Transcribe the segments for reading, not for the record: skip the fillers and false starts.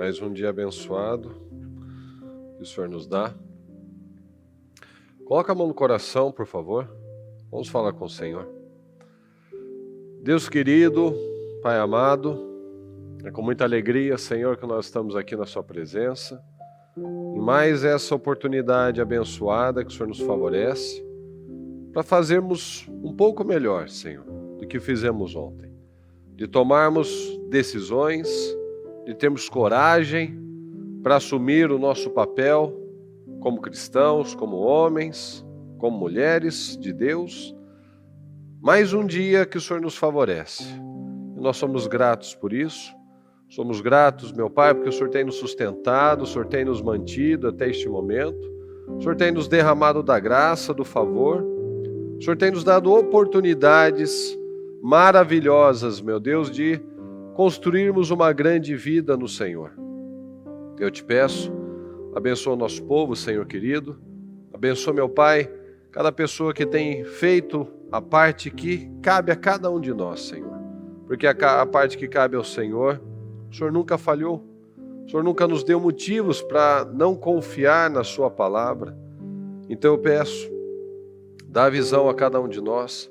Mais um dia abençoado que o Senhor nos dá. Coloca a mão no coração, por favor. Vamos falar com o Senhor. Deus querido, Pai amado, é com muita alegria, Senhor, que nós estamos aqui na sua presença. E mais essa oportunidade abençoada que o Senhor nos favorece para fazermos um pouco melhor, Senhor, do que fizemos ontem. De tomarmos decisões, de termos coragem para assumir o nosso papel como cristãos, como homens, como mulheres de Deus. Mais um dia que o Senhor nos favorece. E nós somos gratos por isso. Somos gratos, meu Pai, porque o Senhor tem nos sustentado, o Senhor tem nos mantido até este momento. O Senhor tem nos derramado da graça, do favor. O Senhor tem nos dado oportunidades maravilhosas, meu Deus, de construirmos uma grande vida no Senhor. Eu te peço, abençoa o nosso povo, Senhor querido. Abençoa, meu Pai, cada pessoa que tem feito a parte que cabe a cada um de nós, Senhor. Porque a parte que cabe ao Senhor, o Senhor nunca falhou. O Senhor nunca nos deu motivos para não confiar na sua palavra. Então eu peço, dá a visão a cada um de nós,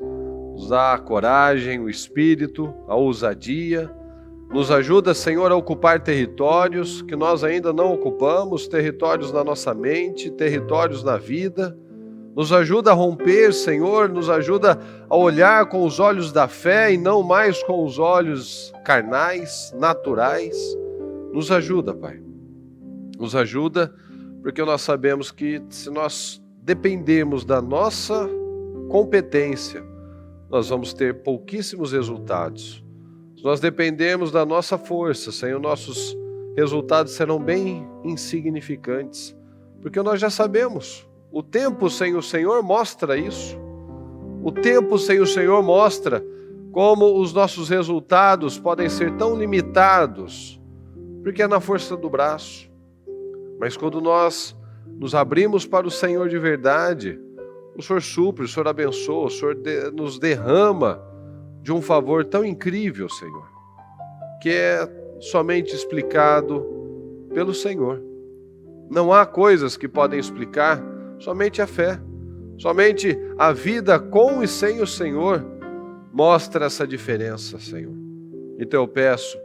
nos dá a coragem, o espírito, a ousadia. Nos ajuda, Senhor, a ocupar territórios que nós ainda não ocupamos, territórios na nossa mente, territórios na vida. Nos ajuda a romper, Senhor, nos ajuda a olhar com os olhos da fé e não mais com os olhos carnais, naturais. Nos ajuda, Pai. Nos ajuda, porque nós sabemos que se nós dependermos da nossa competência, nós vamos ter pouquíssimos resultados. Se nós dependermos da nossa força, Senhor, nossos resultados serão bem insignificantes, porque nós já sabemos. O tempo sem o Senhor mostra isso. O tempo sem o Senhor mostra como os nossos resultados podem ser tão limitados, porque é na força do braço. Mas quando nós nos abrimos para o Senhor de verdade, o Senhor supre, o Senhor abençoa, o Senhor nos derrama de um favor tão incrível, Senhor, que é somente explicado pelo Senhor. Não há coisas que podem explicar, somente a fé. Somente a vida com e sem o Senhor mostra essa diferença, Senhor. Então eu peço,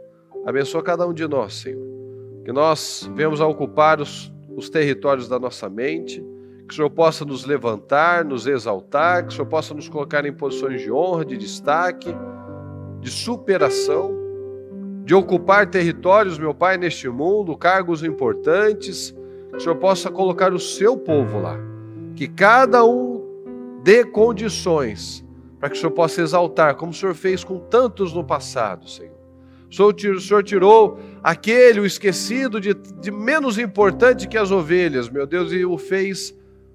abençoa cada um de nós, Senhor, que nós venhamos a ocupar os territórios da nossa mente, que o Senhor possa nos levantar, nos exaltar, que o Senhor possa nos colocar em posições de honra, de destaque, de superação, de ocupar territórios, meu Pai, neste mundo, cargos importantes, que o Senhor possa colocar o seu povo lá, que cada um dê condições para que o Senhor possa exaltar, como o Senhor fez com tantos no passado, Senhor. O Senhor tirou aquele, o esquecido, de menos importante que as ovelhas, meu Deus, e o fez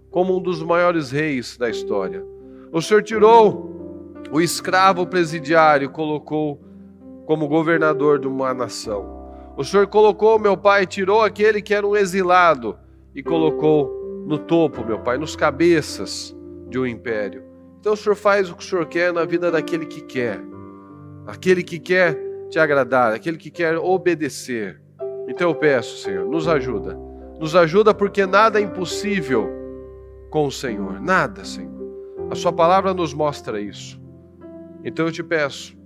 como um dos maiores reis da história. O Senhor tirou o escravo presidiário e colocou como governador de uma nação. O Senhor colocou, meu Pai, tirou aquele que era um exilado e colocou no topo, meu Pai, nos cabeças de um império. Então o Senhor faz o que o Senhor quer na vida daquele que quer. Aquele que quer te agradar, aquele que quer obedecer. Então eu peço, Senhor, nos ajuda. Nos ajuda porque nada é impossível com o Senhor, nada, Senhor. A sua palavra nos mostra isso. Então eu te peço,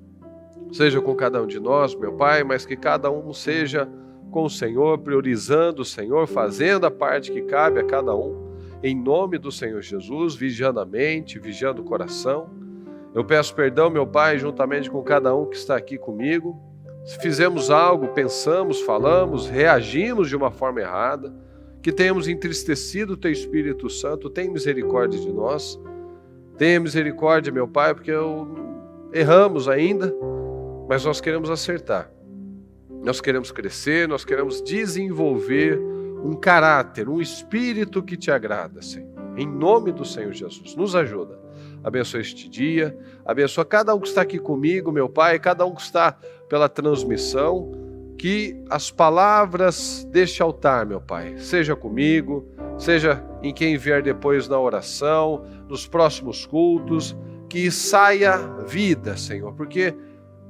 seja com cada um de nós, meu Pai, mas que cada um seja com o Senhor, priorizando o Senhor, fazendo a parte que cabe a cada um, em nome do Senhor Jesus, vigiando a mente, vigiando o coração. Eu peço perdão, meu Pai, juntamente com cada um que está aqui comigo. Se fizemos algo, pensamos, falamos, reagimos de uma forma errada, que tenhamos entristecido o Teu Espírito Santo, tem misericórdia de nós. Tenha misericórdia, meu Pai, porque erramos ainda, mas nós queremos acertar. Nós queremos crescer, nós queremos desenvolver um caráter, um espírito que Te agrada, Senhor. Em nome do Senhor Jesus, nos ajuda. Abençoa este dia, abençoa cada um que está aqui comigo, meu Pai, cada um que está pela transmissão, que as palavras deste altar, meu Pai, seja comigo, seja em quem vier depois na oração, nos próximos cultos, que saia vida, Senhor, porque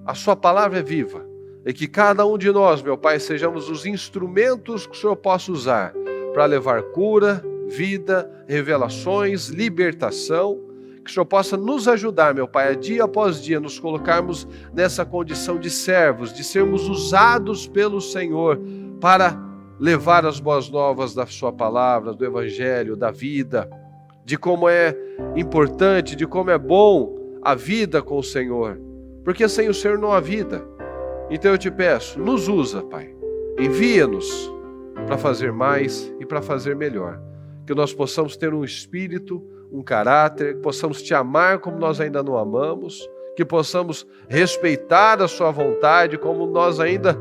a sua palavra é viva, E que cada um de nós, meu Pai, sejamos os instrumentos que o Senhor possa usar para levar cura, vida, revelações, libertação. Que o Senhor possa nos ajudar, meu Pai, a dia após dia nos colocarmos nessa condição de servos, de sermos usados pelo Senhor para levar as boas novas da sua palavra, do Evangelho, da vida, de como é importante, de como é bom a vida com o Senhor, porque sem o Senhor não há vida. Então eu te peço, nos usa, Pai, envia-nos para fazer mais e para fazer melhor, que nós possamos ter um espírito, um caráter, que possamos te amar como nós ainda não amamos, que possamos respeitar a sua vontade como nós ainda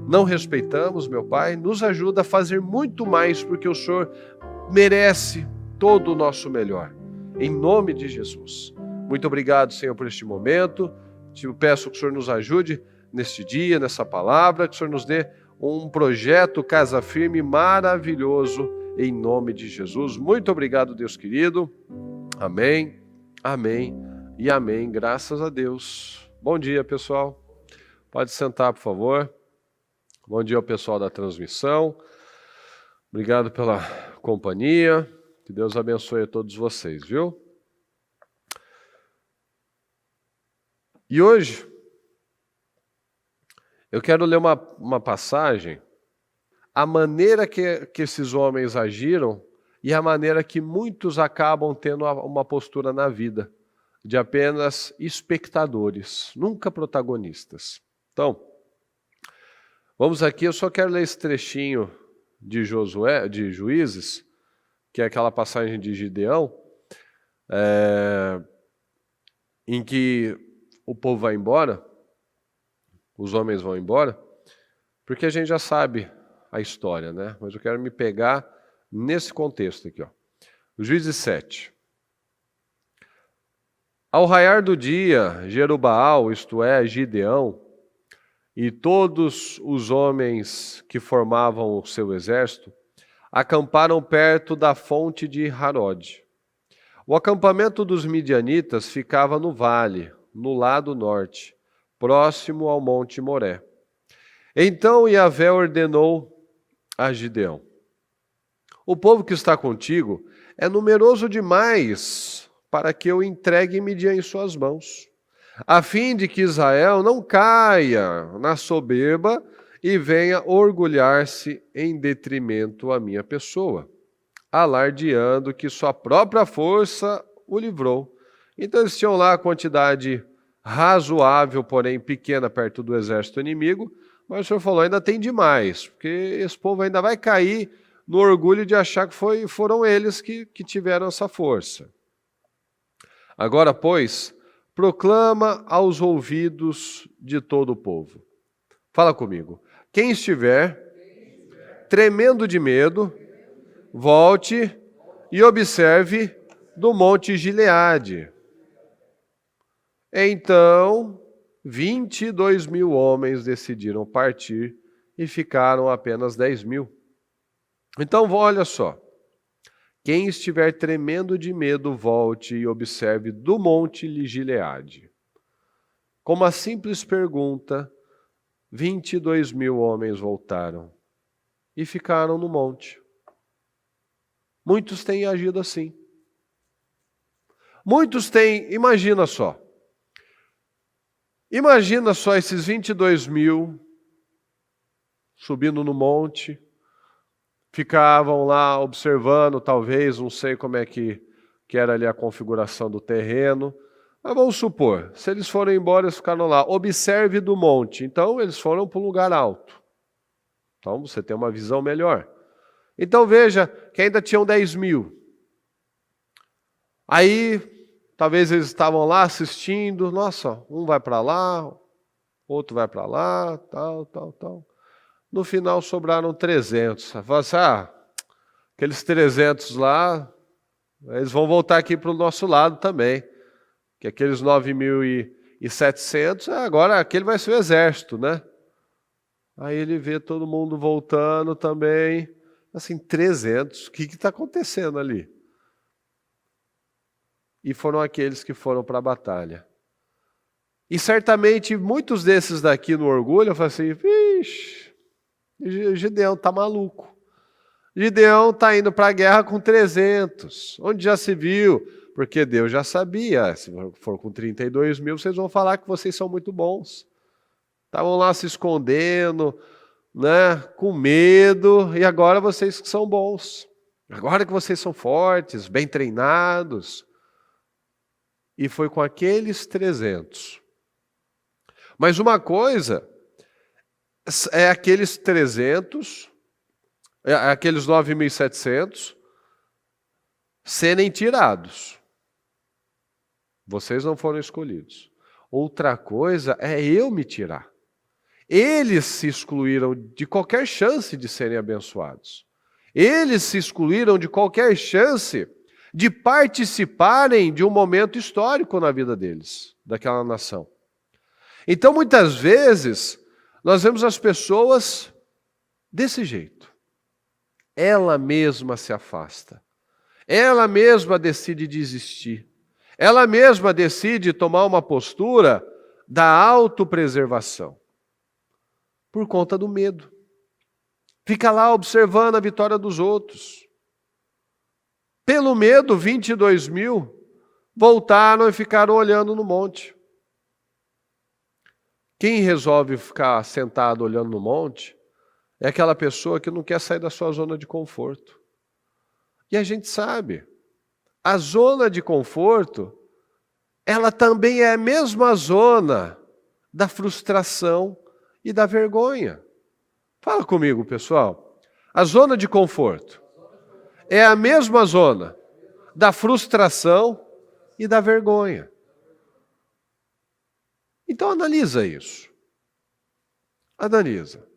não respeitamos, meu Pai. Nos ajuda a fazer muito mais, porque o Senhor merece todo o nosso melhor. Em nome de Jesus. Muito obrigado, Senhor, por este momento. Te peço que o Senhor nos ajude neste dia, nessa palavra, que o Senhor nos dê um projeto Casa Firme maravilhoso, em nome de Jesus. Muito obrigado, Deus querido. Amém, amém e amém. Graças a Deus. Bom dia, pessoal. Pode sentar, por favor. Bom dia ao pessoal da transmissão. Obrigado pela companhia. Que Deus abençoe a todos vocês, viu? E hoje eu quero ler uma passagem, a maneira que esses homens agiram e a maneira que muitos acabam tendo uma postura na vida, de apenas espectadores, nunca protagonistas. Então, vamos aqui, eu só quero ler esse trechinho de Juízes, que é aquela passagem de Gideão, em que o povo vai embora, os homens vão embora, porque a gente já sabe a história, né? Mas eu quero me pegar nesse contexto aqui, ó. Juízes 7. Ao raiar do dia, Jerubaal, isto é, Gideão, e todos os homens que formavam o seu exército, acamparam perto da fonte de Harod. O acampamento dos midianitas ficava no vale, no lado norte, próximo ao monte Moré. Então Yahvé ordenou a Gideão: o povo que está contigo é numeroso demais para que eu entregue Midian em suas mãos, a fim de que Israel não caia na soberba e venha orgulhar-se em detrimento à minha pessoa, alardeando que sua própria força o livrou. Então eles tinham lá a quantidade razoável, porém pequena, perto do exército inimigo, mas o Senhor falou, ainda tem demais, porque esse povo ainda vai cair no orgulho de achar que foram eles que tiveram essa força. Agora, pois, proclama aos ouvidos de todo o povo. Fala comigo. Quem estiver tremendo de medo, volte e observe do monte Gileade. Então 22.000 homens decidiram partir e ficaram apenas 10.000. Então, olha só. Quem estiver tremendo de medo, volte e observe do monte Gileade. Com uma simples pergunta, 22.000 homens voltaram e ficaram no monte. Muitos têm agido assim. Muitos têm, imagina só esses 22.000 subindo no monte, ficavam lá observando, talvez, não sei como é que era ali a configuração do terreno, mas vamos supor, se eles foram embora, eles ficaram lá, observe do monte, então eles foram para um lugar alto, então você tem uma visão melhor. Então veja que ainda tinham 10.000, aí talvez eles estavam lá assistindo, nossa, um vai para lá, outro vai para lá, tal. No final sobraram 300. Fala assim, aqueles 300 lá, eles vão voltar aqui para o nosso lado também. Que aqueles 9.700, agora aquele vai ser o exército, né? Aí ele vê todo mundo voltando também. Assim, 300, o que está acontecendo ali? E foram aqueles que foram para a batalha. E certamente muitos desses daqui no orgulho falam assim, vixe, Gideão está maluco. Gideão está indo para a guerra com 300, onde já se viu, porque Deus já sabia, se for com 32 mil, vocês vão falar que vocês são muito bons. Estavam lá se escondendo, né, com medo, e agora vocês que são bons. Agora que vocês são fortes, bem treinados. E foi com aqueles 300. Mas uma coisa é aqueles 300, aqueles 9.700 serem tirados. Vocês não foram escolhidos. Outra coisa é eu me tirar. Eles se excluíram de qualquer chance de serem abençoados. Eles se excluíram de qualquer chance de participarem de um momento histórico na vida deles, daquela nação. Então, muitas vezes, nós vemos as pessoas desse jeito. Ela mesma se afasta. Ela mesma decide desistir. Ela mesma decide tomar uma postura da autopreservação. Por conta do medo. Fica lá observando a vitória dos outros. Pelo medo, 22 mil voltaram e ficaram olhando no monte. Quem resolve ficar sentado olhando no monte é aquela pessoa que não quer sair da sua zona de conforto. E a gente sabe, a zona de conforto, ela também é a mesma zona da frustração e da vergonha. Fala comigo, pessoal. A zona de conforto é a mesma zona da frustração e da vergonha. Então analisa isso. Analisa.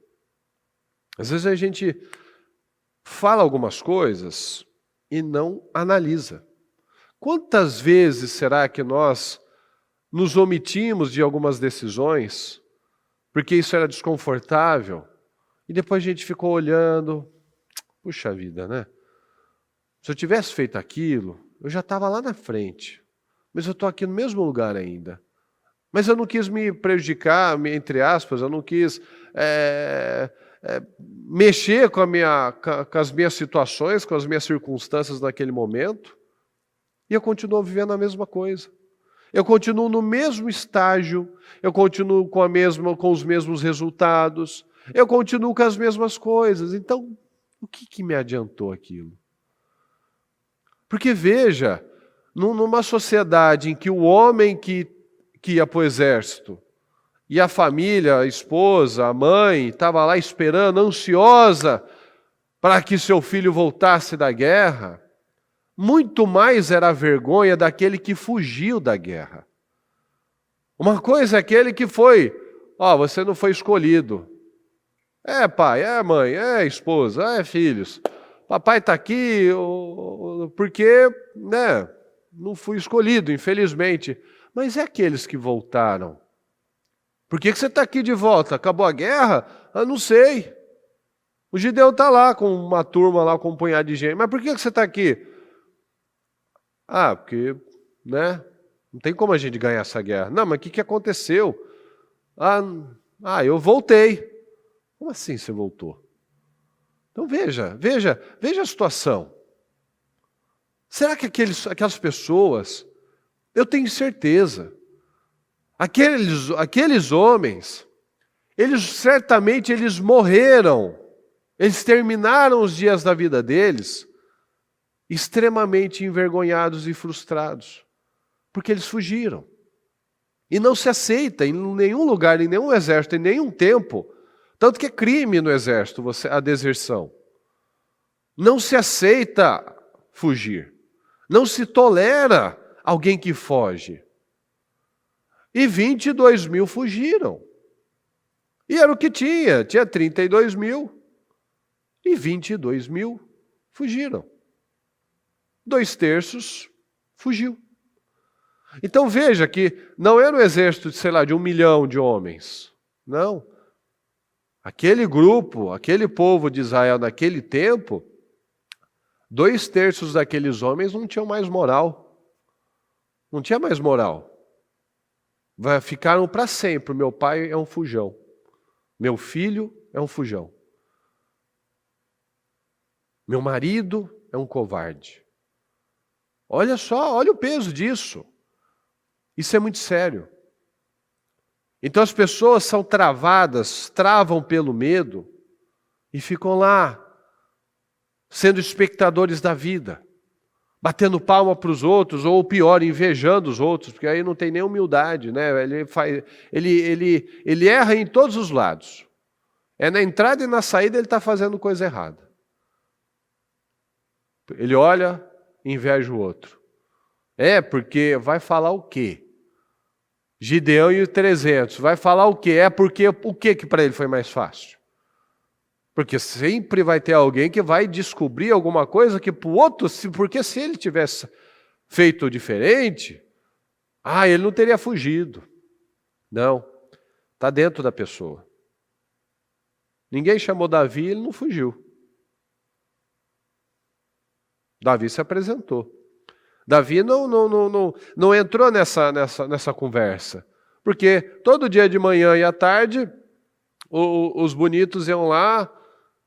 Às vezes a gente fala algumas coisas e não analisa. Quantas vezes será que nós nos omitimos de algumas decisões porque isso era desconfortável e depois a gente ficou olhando, puxa vida, né? Se eu tivesse feito aquilo, eu já estava lá na frente, mas eu estou aqui no mesmo lugar ainda. Mas eu não quis me prejudicar, entre aspas, eu não quis mexer com as minhas situações, com as minhas circunstâncias naquele momento, e eu continuo vivendo a mesma coisa. Eu continuo no mesmo estágio, eu continuo com os mesmos resultados, eu continuo com as mesmas coisas. Então, o que me adiantou aquilo? Porque veja, numa sociedade em que o homem que ia para o exército e a família, a esposa, a mãe, estava lá esperando, ansiosa para que seu filho voltasse da guerra, muito mais era a vergonha daquele que fugiu da guerra. Uma coisa é aquele que foi, você não foi escolhido. É pai, é mãe, é esposa, é filhos. Papai está aqui porque, não fui escolhido, infelizmente. Mas é aqueles que voltaram. Por que você está aqui de volta? Acabou a guerra? Eu não sei. O Gideão está lá com uma turma, lá com um punhado de gente. Mas por que você está aqui? Porque, não tem como a gente ganhar essa guerra. Não, mas o que aconteceu? Eu voltei. Como assim você voltou? Então veja a situação. Será que aquelas pessoas, eu tenho certeza, aqueles homens, certamente eles morreram, eles terminaram os dias da vida deles extremamente envergonhados e frustrados, porque eles fugiram. E não se aceita em nenhum lugar, em nenhum exército, em nenhum tempo, tanto que é crime no exército a deserção. Não se aceita fugir. Não se tolera alguém que foge. E 22 mil fugiram. E era o que tinha 32 mil. E 22 mil fugiram. 2/3 fugiu. Então veja que não era um exército de 1 milhão de homens. Não. Aquele grupo, aquele povo de Israel naquele tempo, 2/3 daqueles homens não tinham mais moral. Não tinha mais moral. Ficaram para sempre. Meu pai é um fujão. Meu filho é um fujão. Meu marido é um covarde. Olha só, olha o peso disso. Isso é muito sério. Então as pessoas são travadas, travam pelo medo e ficam lá, sendo espectadores da vida, batendo palma para os outros, ou pior, invejando os outros, porque aí não tem nem humildade, né? Ele erra em todos os lados. É na entrada e na saída ele está fazendo coisa errada. Ele olha e inveja o outro. Porque vai falar o quê? Gideão e 300, vai falar o quê? Porque o que para ele foi mais fácil? Porque sempre vai ter alguém que vai descobrir alguma coisa que para o outro, porque se ele tivesse feito diferente, ele não teria fugido. Não, está dentro da pessoa. Ninguém chamou Davi, ele não fugiu. Davi se apresentou. Davi não entrou nessa conversa. Porque todo dia de manhã e à tarde, os bonitos iam lá,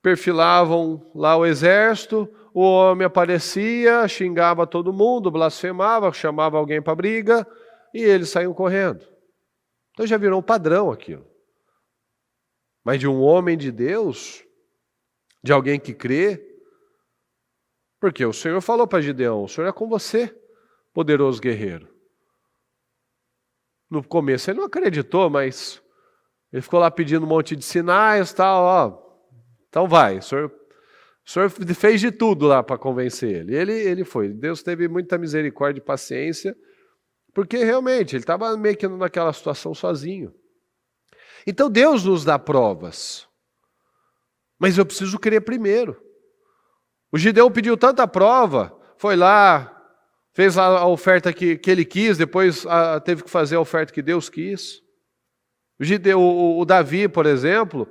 perfilavam lá o exército, o homem aparecia, xingava todo mundo, blasfemava, chamava alguém para briga, e eles saíam correndo. Então já virou um padrão aquilo. Mas de um homem de Deus, de alguém que crê, porque o Senhor falou para Gideão, o Senhor é com você, poderoso guerreiro. No começo ele não acreditou, mas ele ficou lá pedindo um monte de sinais, tal, então vai, o senhor fez de tudo lá para convencer ele. Ele foi. Deus teve muita misericórdia e paciência, porque realmente ele estava meio que naquela situação sozinho. Então Deus nos dá provas, mas eu preciso crer primeiro. O Gideão pediu tanta prova, foi lá, fez a oferta que ele quis, depois teve que fazer a oferta que Deus quis. O Davi, por exemplo,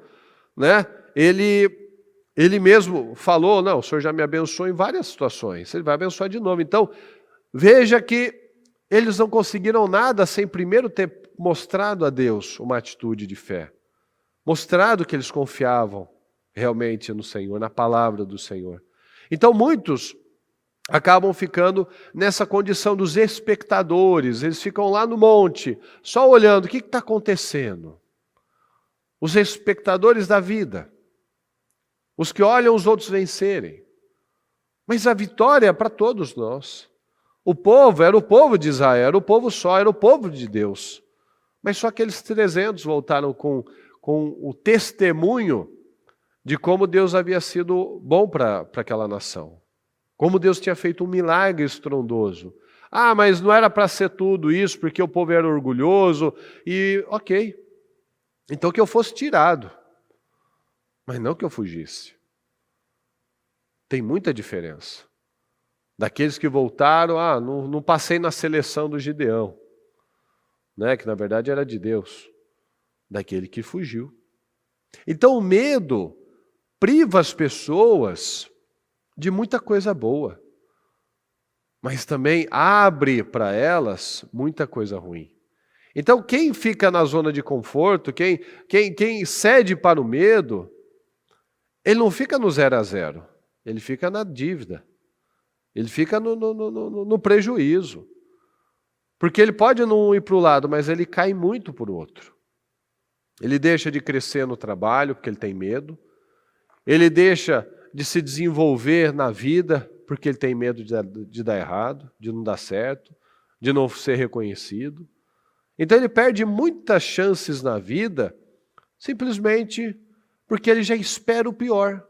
né, ele mesmo falou, não, o Senhor já me abençoou em várias situações, ele vai abençoar de novo. Então, veja que eles não conseguiram nada sem primeiro ter mostrado a Deus uma atitude de fé, mostrado que eles confiavam realmente no Senhor, na palavra do Senhor. Então muitos acabam ficando nessa condição dos espectadores, eles ficam lá no monte, só olhando, o que está acontecendo? Os espectadores da vida, os que olham os outros vencerem. Mas a vitória é para todos nós. O povo era o povo de Israel, era o povo só, era o povo de Deus. Mas só aqueles 300 voltaram com o testemunho de como Deus havia sido bom para aquela nação. Como Deus tinha feito um milagre estrondoso. Mas não era para ser tudo isso, porque o povo era orgulhoso. E, ok. Então que eu fosse tirado. Mas não que eu fugisse. Tem muita diferença. Daqueles que voltaram, não passei na seleção do Gideão. Né, que na verdade era de Deus. Daquele que fugiu. Então o medo priva as pessoas de muita coisa boa, mas também abre para elas muita coisa ruim. Então quem fica na zona de conforto, quem cede para o medo, ele não fica no 0 a 0, ele fica na dívida, ele fica no prejuízo, porque ele pode não ir para o lado, mas ele cai muito para o outro. Ele deixa de crescer no trabalho porque ele tem medo, ele deixa de se desenvolver na vida porque ele tem medo de dar errado, de não dar certo, de não ser reconhecido. Então ele perde muitas chances na vida simplesmente porque ele já espera o pior.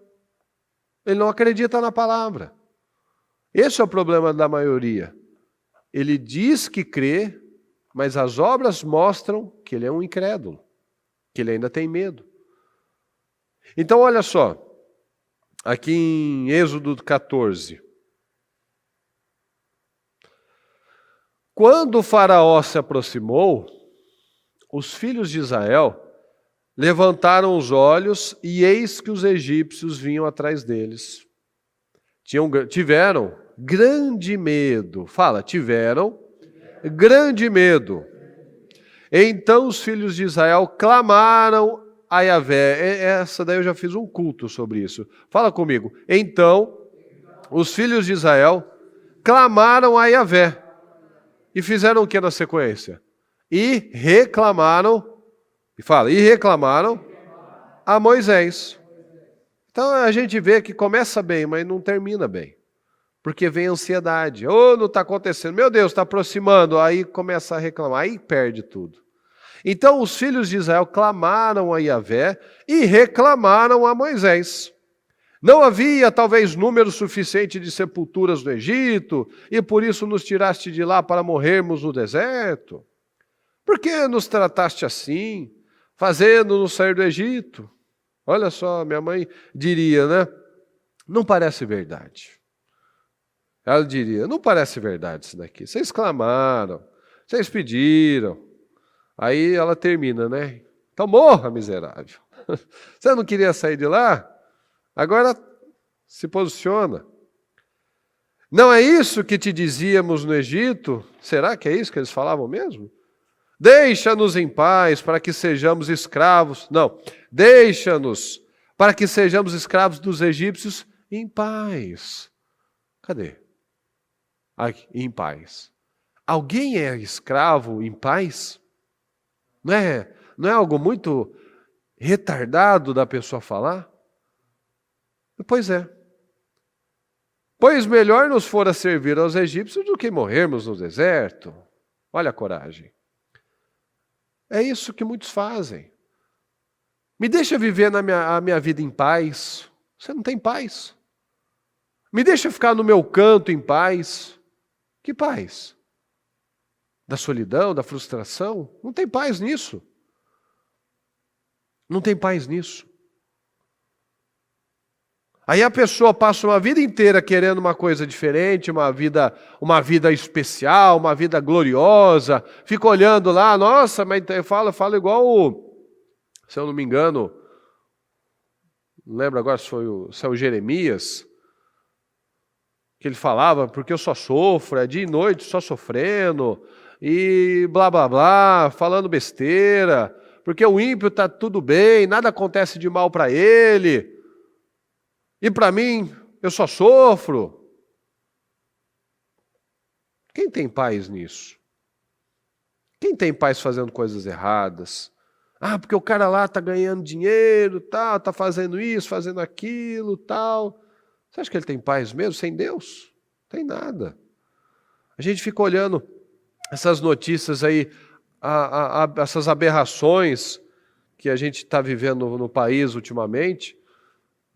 Ele não acredita na palavra. Esse é o problema da maioria. Ele diz que crê, mas as obras mostram que ele é um incrédulo, que ele ainda tem medo. Então olha só, aqui em Êxodo 14. Quando o faraó se aproximou, os filhos de Israel levantaram os olhos e eis que os egípcios vinham atrás deles. Tiveram grande medo. Fala, tiveram grande medo. Então os filhos de Israel clamaram a Yahvé. Essa daí eu já fiz um culto sobre isso. Fala comigo. Então os filhos de Israel clamaram a Yahvé. E fizeram o que na sequência? E reclamaram a Moisés. Então a gente vê que começa bem, mas não termina bem. Porque vem a ansiedade. Não está acontecendo. Meu Deus, está aproximando. Aí começa a reclamar. Aí perde tudo. Então os filhos de Israel clamaram a Yahvé e reclamaram a Moisés. Não havia talvez número suficiente de sepulturas no Egito, e por isso nos tiraste de lá para morrermos no deserto? Por que nos trataste assim, fazendo-nos sair do Egito? Olha só, minha mãe diria, né? Não parece verdade. Ela diria, não parece verdade isso daqui. Vocês clamaram, vocês pediram. Aí ela termina, né? Então morra, miserável. Você não queria sair de lá? Agora se posiciona. Não é isso que te dizíamos no Egito? Será que é isso que eles falavam mesmo? Deixa-nos em paz para que sejamos escravos. Não, deixa-nos para que sejamos escravos dos egípcios em paz. Cadê? Aqui, em paz. Alguém é escravo em paz? Não é algo muito retardado da pessoa falar? Pois é. Pois melhor nos fora servir aos egípcios do que morrermos no deserto. Olha a coragem. É isso que muitos fazem. Me deixa viver a minha vida em paz. Você não tem paz. Me deixa ficar no meu canto em paz. Que paz? Da solidão, da frustração? Não tem paz nisso. Não tem paz nisso. Aí a pessoa passa uma vida inteira querendo uma coisa diferente, uma vida especial, uma vida gloriosa, fica olhando lá, nossa, mas eu falo igual, se eu não me engano, não lembro agora se é o Jeremias, que ele falava, porque eu só sofro, é dia e noite só sofrendo, e blá blá blá, falando besteira, porque o ímpio está tudo bem, nada acontece de mal para ele, e para mim, eu só sofro. Quem tem paz nisso? Quem tem paz fazendo coisas erradas? Porque o cara lá está ganhando dinheiro, tal, está fazendo isso, fazendo aquilo, tal. Você acha que ele tem paz mesmo sem Deus? Não tem nada. A gente fica olhando essas notícias aí, essas aberrações que a gente está vivendo no país ultimamente.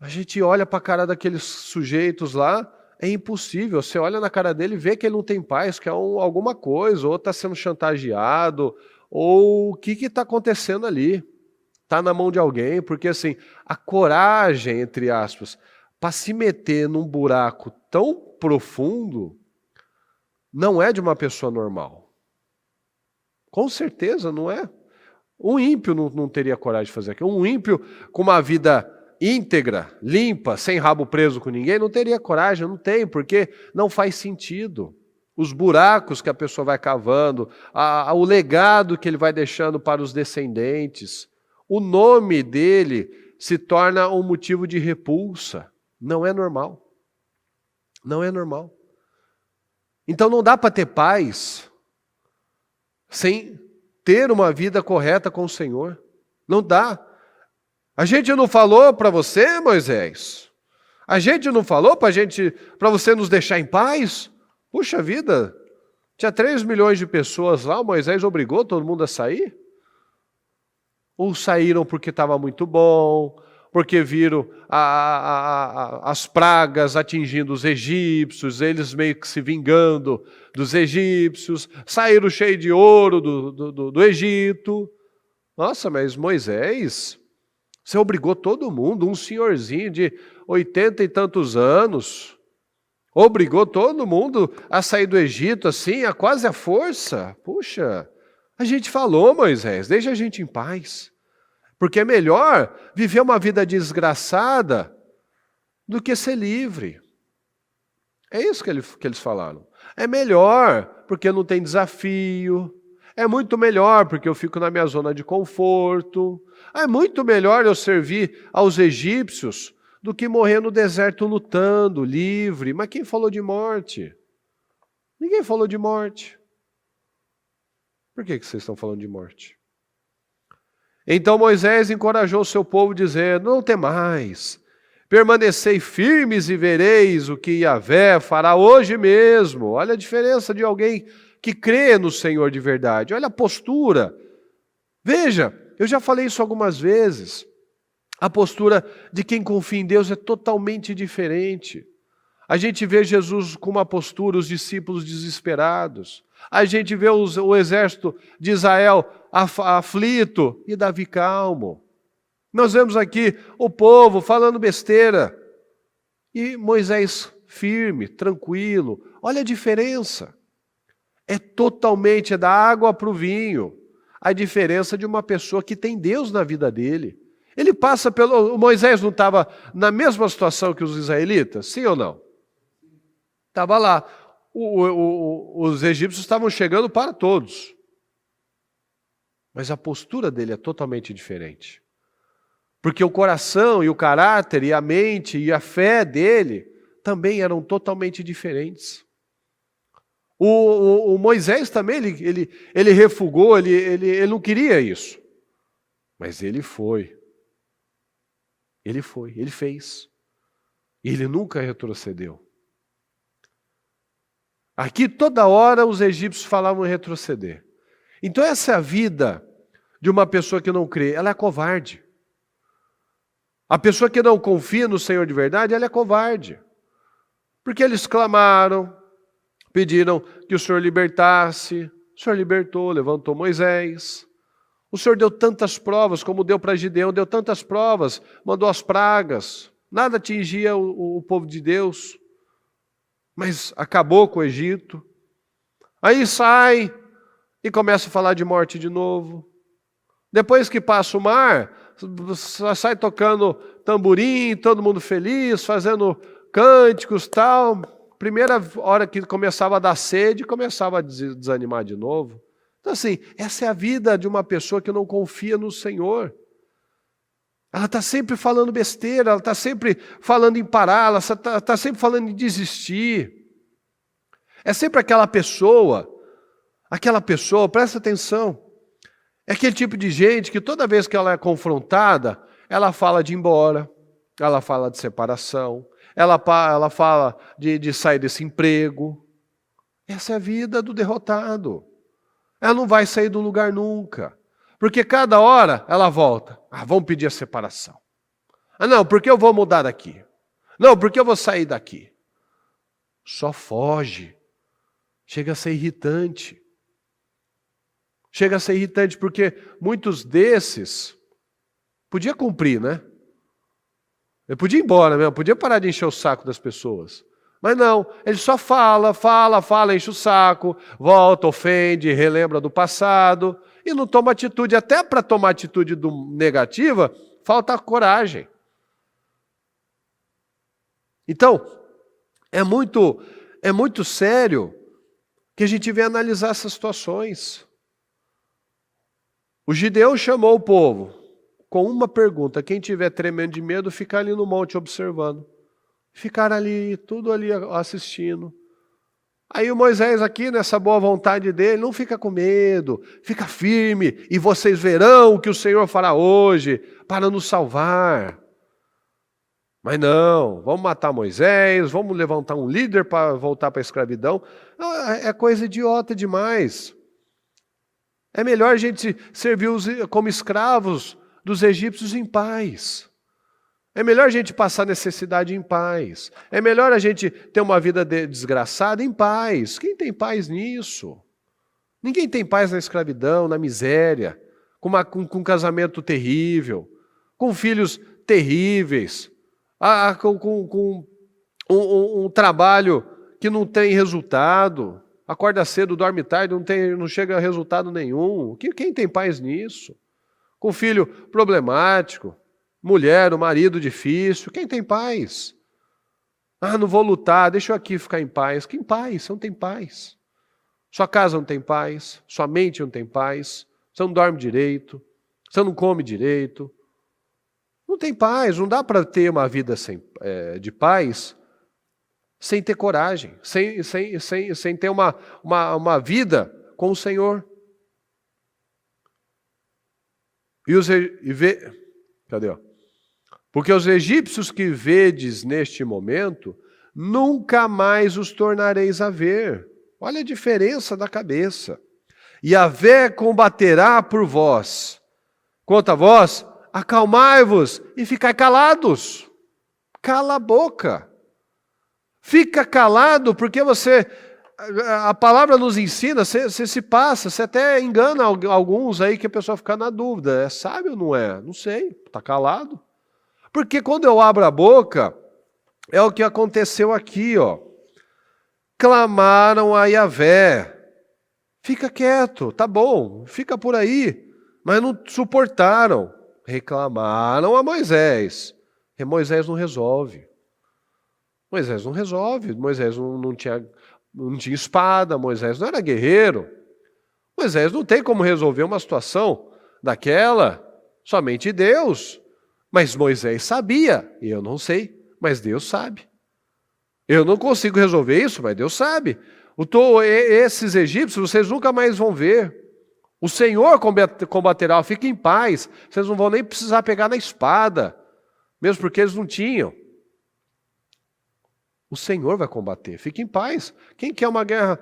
A gente olha para a cara daqueles sujeitos lá, é impossível. Você olha na cara dele e vê que ele não tem paz, que é alguma coisa, ou está sendo chantageado, ou o que está acontecendo ali. Está na mão de alguém, porque assim, a coragem, entre aspas, para se meter num buraco tão profundo, não é de uma pessoa normal. Com certeza não é. Um ímpio não teria coragem de fazer aquilo. Um ímpio com uma vida íntegra, limpa, sem rabo preso com ninguém, não teria coragem, não tem, porque não faz sentido. Os buracos que a pessoa vai cavando, o legado que ele vai deixando para os descendentes, o nome dele se torna um motivo de repulsa. Não é normal. Não é normal. Então não dá para ter paz sem ter uma vida correta com o Senhor. Não dá. A gente não falou para você, Moisés? A gente não falou para você nos deixar em paz? Puxa vida, tinha 3 milhões de pessoas lá, Moisés obrigou todo mundo a sair? Ou saíram porque estava muito bom, porque viram as pragas atingindo os egípcios, eles meio que se vingando dos egípcios, saíram cheios de ouro do Egito. Nossa, mas Moisés, você obrigou todo mundo, um senhorzinho de 80 e tantos anos, obrigou todo mundo a sair do Egito assim, quase à força. Puxa, a gente falou, Moisés, deixa a gente em paz. Porque é melhor viver uma vida desgraçada do que ser livre. É isso que eles falaram. É melhor, porque não tem desafio. É muito melhor porque eu fico na minha zona de conforto. É muito melhor eu servir aos egípcios do que morrer no deserto lutando, livre. Mas quem falou de morte? Ninguém falou de morte. Por que vocês estão falando de morte? Então Moisés encorajou o seu povo dizendo: não temais, permanecei firmes e vereis o que Yahvé fará hoje mesmo. Olha a diferença de alguém que crê no Senhor de verdade. Olha a postura. Veja, eu já falei isso algumas vezes. A postura de quem confia em Deus é totalmente diferente. A gente vê Jesus com uma postura, os discípulos desesperados. A gente vê o exército de Israel aflito e Davi calmo. Nós vemos aqui o povo falando besteira e Moisés firme, tranquilo. Olha a diferença. É totalmente da água para o vinho. A diferença de uma pessoa que tem Deus na vida dele. Ele passa pelo... Moisés não estava na mesma situação que os israelitas? Sim ou não? Estava lá. Os egípcios estavam chegando para todos. Mas a postura dele é totalmente diferente. Porque o coração e o caráter e a mente e a fé dele também eram totalmente diferentes. O Moisés também, ele refugou, ele não queria isso. Mas ele foi. Ele fez. E ele nunca retrocedeu. Aqui toda hora os egípcios falavam em retroceder. Então essa é a vida de uma pessoa que não crê, ela é covarde. A pessoa que não confia no Senhor de verdade, ela é covarde. Porque eles clamaram, pediram que o Senhor libertasse, o Senhor libertou, levantou Moisés. O Senhor deu tantas provas, como deu para Gideão, deu tantas provas, mandou as pragas, nada atingia o povo de Deus, mas acabou com o Egito. Aí sai e começa a falar de morte de novo. Depois que passa o mar, sai tocando tamborim, todo mundo feliz, fazendo cânticos e tal. Primeira hora que começava a dar sede, começava a desanimar de novo. Então assim, essa é a vida de uma pessoa que não confia no Senhor. Ela está sempre falando besteira, ela está sempre falando em parar, ela está sempre falando em desistir. É sempre aquela pessoa, presta atenção, é aquele tipo de gente que toda vez que ela é confrontada, ela fala de ir embora, ela fala de separação, ela fala de sair desse emprego. Essa é a vida do derrotado. Ela não vai sair do lugar nunca. Porque cada hora ela volta. Vamos pedir a separação. Não, porque eu vou mudar daqui. Não, porque eu vou sair daqui. Só foge. Chega a ser irritante. Chega a ser irritante porque muitos desses podia cumprir, né? Eu podia ir embora mesmo, podia parar de encher o saco das pessoas. Mas não, ele só fala, enche o saco, volta, ofende, relembra do passado e não toma atitude. Até para tomar atitude negativa, falta coragem. Então, é muito sério que a gente venha analisar essas situações. O Gideão chamou o povo com uma pergunta: quem tiver tremendo de medo, fica ali no monte observando. Ficaram ali, tudo ali assistindo. Aí o Moisés aqui, nessa boa vontade dele, não fica com medo, fica firme, e vocês verão o que o Senhor fará hoje para nos salvar. Mas não, vamos matar Moisés, vamos levantar um líder para voltar para a escravidão. É coisa idiota demais. É melhor a gente servir como escravos dos egípcios em paz. É melhor a gente passar necessidade em paz. É melhor a gente ter uma vida desgraçada em paz. Quem tem paz nisso? Ninguém tem paz na escravidão, na miséria, com um casamento terrível, com filhos terríveis, com um trabalho que não tem resultado. Acorda cedo, dorme tarde, não chega a resultado nenhum. Quem tem paz nisso? Com filho problemático, mulher, o marido difícil, quem tem paz? Não vou lutar, deixa eu aqui ficar em paz. Que em paz? Você não tem paz. Sua casa não tem paz, sua mente não tem paz, você não dorme direito, você não come direito. Não tem paz, não dá para ter uma vida de paz sem ter coragem, sem ter uma vida com o Senhor. Cadê? Porque os egípcios que vedes neste momento, nunca mais os tornareis a ver. Olha a diferença da cabeça. Yahvé combaterá por vós. Quanto a vós, acalmai-vos e ficai calados. Cala a boca. Fica calado porque a palavra nos ensina, você se passa, você até engana alguns aí que a pessoa fica na dúvida. É sábio ou não é? Não sei, está calado. Porque quando eu abro a boca, é o que aconteceu aqui, ó. Clamaram a Yahvé. Fica quieto, tá bom, fica por aí. Mas não suportaram. Reclamaram a Moisés. E Moisés não resolve. Moisés não resolve. Moisés não tinha espada. Moisés não era guerreiro. Moisés não tem como resolver uma situação daquela. Somente Deus. Mas Moisés sabia. E eu não sei. Mas Deus sabe. Eu não consigo resolver isso, mas Deus sabe. Esses egípcios vocês nunca mais vão ver. O Senhor combaterá, fiquem em paz. Vocês não vão nem precisar pegar na espada, mesmo porque eles não tinham. O Senhor vai combater, fiquem em paz. Quem quer uma guerra?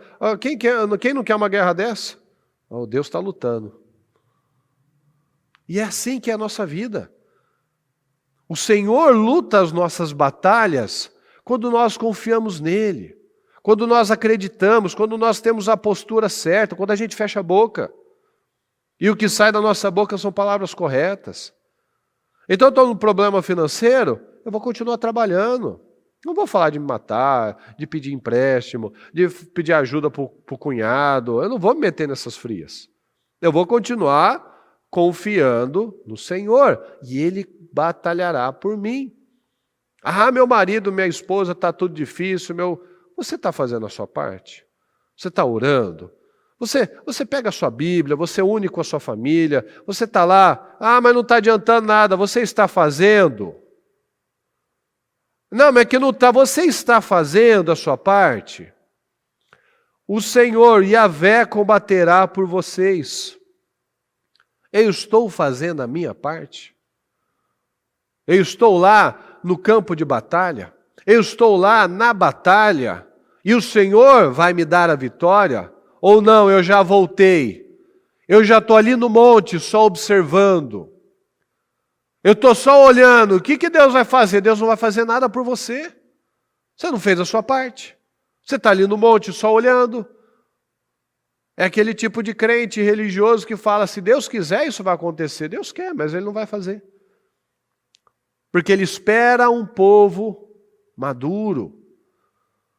Quem não quer uma guerra dessa? Oh, Deus está lutando. E é assim que é a nossa vida. O Senhor luta as nossas batalhas quando nós confiamos nele, quando nós acreditamos, quando nós temos a postura certa, quando a gente fecha a boca. E o que sai da nossa boca são palavras corretas. Então eu estou num problema financeiro, eu vou continuar trabalhando. Não vou falar de me matar, de pedir empréstimo, de pedir ajuda para o cunhado. Eu não vou me meter nessas frias. Eu vou continuar confiando no Senhor. E Ele batalhará por mim. Ah, meu marido, minha esposa, está tudo difícil. Você está fazendo a sua parte? Você está orando? Você pega a sua Bíblia, você une com a sua família, você está lá, mas não está adiantando nada, você está fazendo. Não, mas é que não está, você está fazendo a sua parte. O Senhor, Yahvé, combaterá por vocês. Eu estou fazendo a minha parte. Eu estou lá no campo de batalha. Eu estou lá na batalha. E o Senhor vai me dar a vitória? Ou não, eu já voltei. Eu já estou ali no monte só observando. Eu estou só olhando. O que Deus vai fazer? Deus não vai fazer nada por você. Você não fez a sua parte. Você está ali no monte só olhando. É aquele tipo de crente religioso que fala, se Deus quiser isso vai acontecer. Deus quer, mas Ele não vai fazer. Porque Ele espera um povo maduro.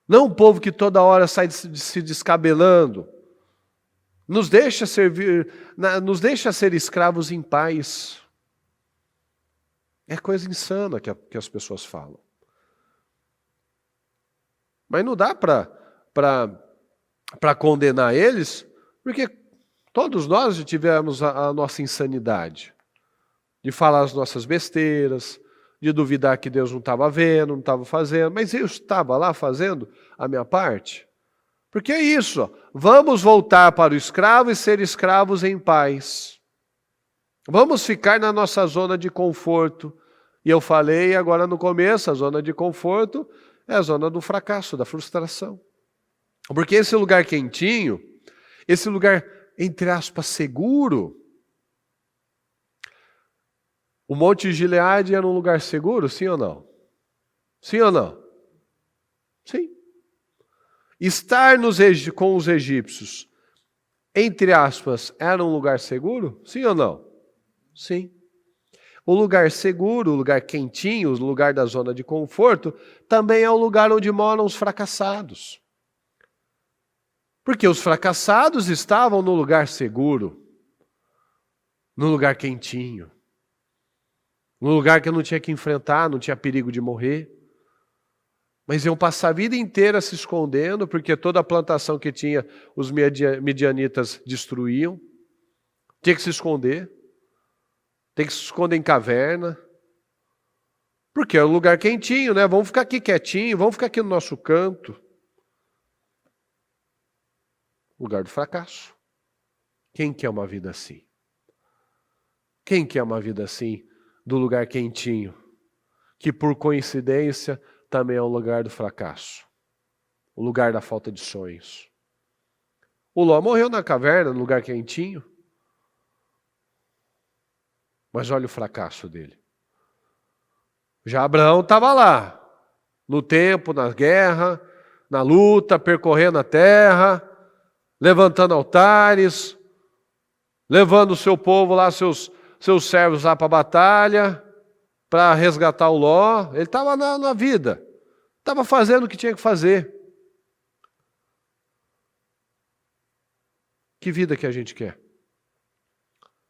Não um povo que toda hora sai se descabelando. Nos deixa ser escravos em paz. É coisa insana que as pessoas falam. Mas não dá para condenar eles, porque todos nós já tivemos a nossa insanidade. De falar as nossas besteiras, de duvidar que Deus não estava vendo, não estava fazendo, mas eu estava lá fazendo a minha parte. Porque é isso, vamos voltar para o escravo e ser escravos em paz. Vamos ficar na nossa zona de conforto. E eu falei agora no começo, a zona de conforto é a zona do fracasso, da frustração. Porque esse lugar quentinho, esse lugar, entre aspas, seguro. O Monte Gileade era um lugar seguro, sim ou não? Sim ou não? Sim. Estar com os egípcios, entre aspas, era um lugar seguro? Sim ou não? Sim. O lugar seguro, o lugar quentinho, o lugar da zona de conforto, também é o lugar onde moram os fracassados. Porque os fracassados estavam no lugar seguro, no lugar quentinho, no lugar que eu não tinha que enfrentar, não tinha perigo de morrer. Mas iam passar a vida inteira se escondendo, porque toda a plantação que tinha os midianitas destruíam. Tinha que se esconder. Tem que se esconder em caverna. Porque é um lugar quentinho, né? Vamos ficar aqui quietinho, vamos ficar aqui no nosso canto. Lugar do fracasso. Quem quer uma vida assim? Quem quer uma vida assim, do lugar quentinho? Que por coincidência também é o lugar do fracasso. O lugar da falta de sonhos. O Ló morreu na caverna, no lugar quentinho. Mas olha o fracasso dele. Já Abraão estava lá, no tempo, na guerra, na luta, percorrendo a terra, levantando altares, levando o seu povo lá, seus servos lá para a batalha, para resgatar o Ló. Ele estava na vida, estava fazendo o que tinha que fazer. Que vida que a gente quer?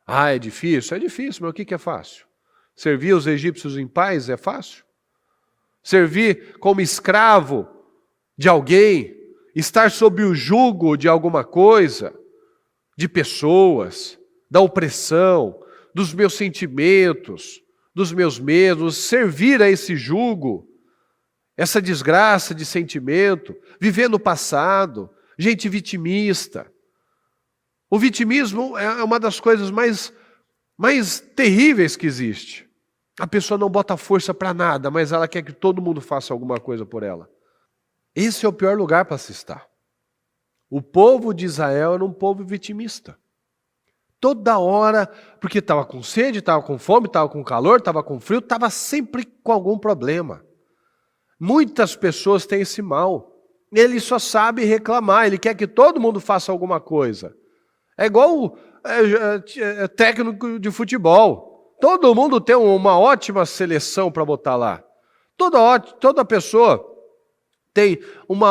Ah, é difícil? É difícil, mas o que é fácil? Servir os egípcios em paz é fácil? Servir como escravo de alguém, estar sob o jugo de alguma coisa, de pessoas, da opressão, dos meus sentimentos, dos meus medos, servir a esse jugo, essa desgraça de sentimento, viver no passado, gente vitimista. O vitimismo é uma das coisas mais terríveis que existe. A pessoa não bota força para nada, mas ela quer que todo mundo faça alguma coisa por ela. Esse é o pior lugar para se estar. O povo de Israel era um povo vitimista. Toda hora, porque estava com sede, estava com fome, estava com calor, estava com frio, estava sempre com algum problema. Muitas pessoas têm esse mal. Ele só sabe reclamar, ele quer que todo mundo faça alguma coisa. É igual técnico de futebol. Todo mundo tem uma ótima seleção para botar lá. Toda pessoa tem um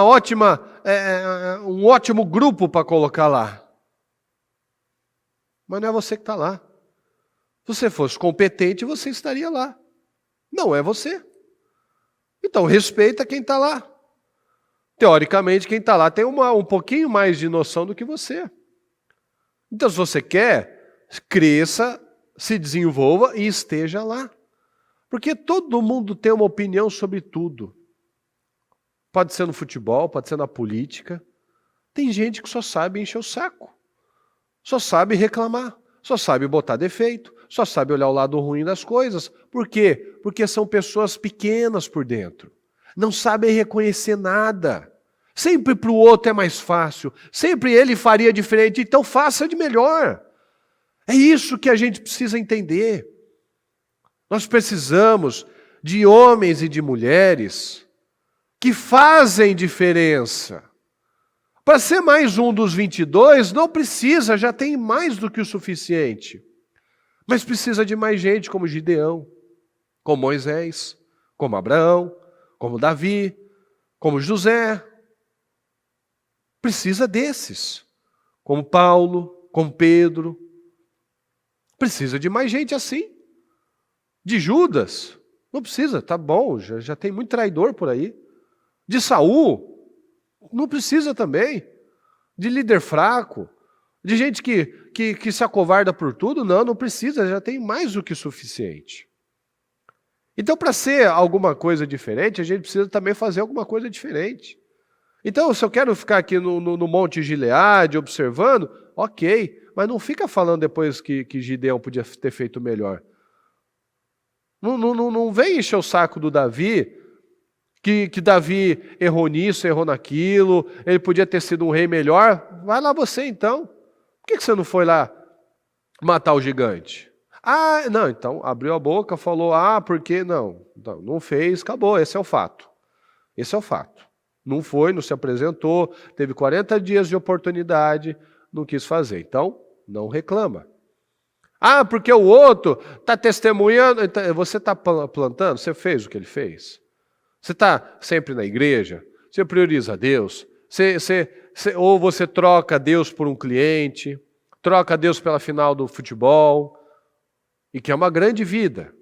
ótimo grupo para colocar lá. Mas não é você que está lá. Se você fosse competente, você estaria lá. Não é você. Então respeita quem está lá. Teoricamente, quem está lá tem um pouquinho mais de noção do que você. Então, se você quer, cresça, se desenvolva e esteja lá. Porque todo mundo tem uma opinião sobre tudo. Pode ser no futebol, pode ser na política. Tem gente que só sabe encher o saco. Só sabe reclamar. Só sabe botar defeito. Só sabe olhar o lado ruim das coisas. Por quê? Porque são pessoas pequenas por dentro. Não sabem reconhecer nada. Sempre para o outro é mais fácil. Sempre ele faria diferente, então faça de melhor. É isso que a gente precisa entender. Nós precisamos de homens e de mulheres que fazem diferença. Para ser mais um dos 22, não precisa, já tem mais do que o suficiente. Mas precisa de mais gente como Gideão, como Moisés, como Abraão, como Davi, como José. Precisa desses, como Paulo, como Pedro. Precisa de mais gente assim. De Judas, não precisa, tá bom, já tem muito traidor por aí. De Saul, não precisa também. De líder fraco, de gente que se acovarda por tudo, não precisa, já tem mais do que suficiente. Então, para ser alguma coisa diferente, a gente precisa também fazer alguma coisa diferente. Então, se eu quero ficar aqui no Monte Gileade observando, ok, mas não fica falando depois que Gideão podia ter feito melhor. Não vem encher o saco do Davi, que Davi errou nisso, errou naquilo, ele podia ter sido um rei melhor. Vai lá você então. Por que você não foi lá matar o gigante? Ah, não, então abriu a boca, falou, porque não fez, acabou, esse é o fato. Esse é o fato. Não foi, não se apresentou, teve 40 dias de oportunidade, não quis fazer. Então, não reclama. Porque o outro está testemunhando, você está plantando, você fez o que ele fez. Você está sempre na igreja, você prioriza Deus, ou você troca Deus por um cliente, troca Deus pela final do futebol, e que é uma grande vida.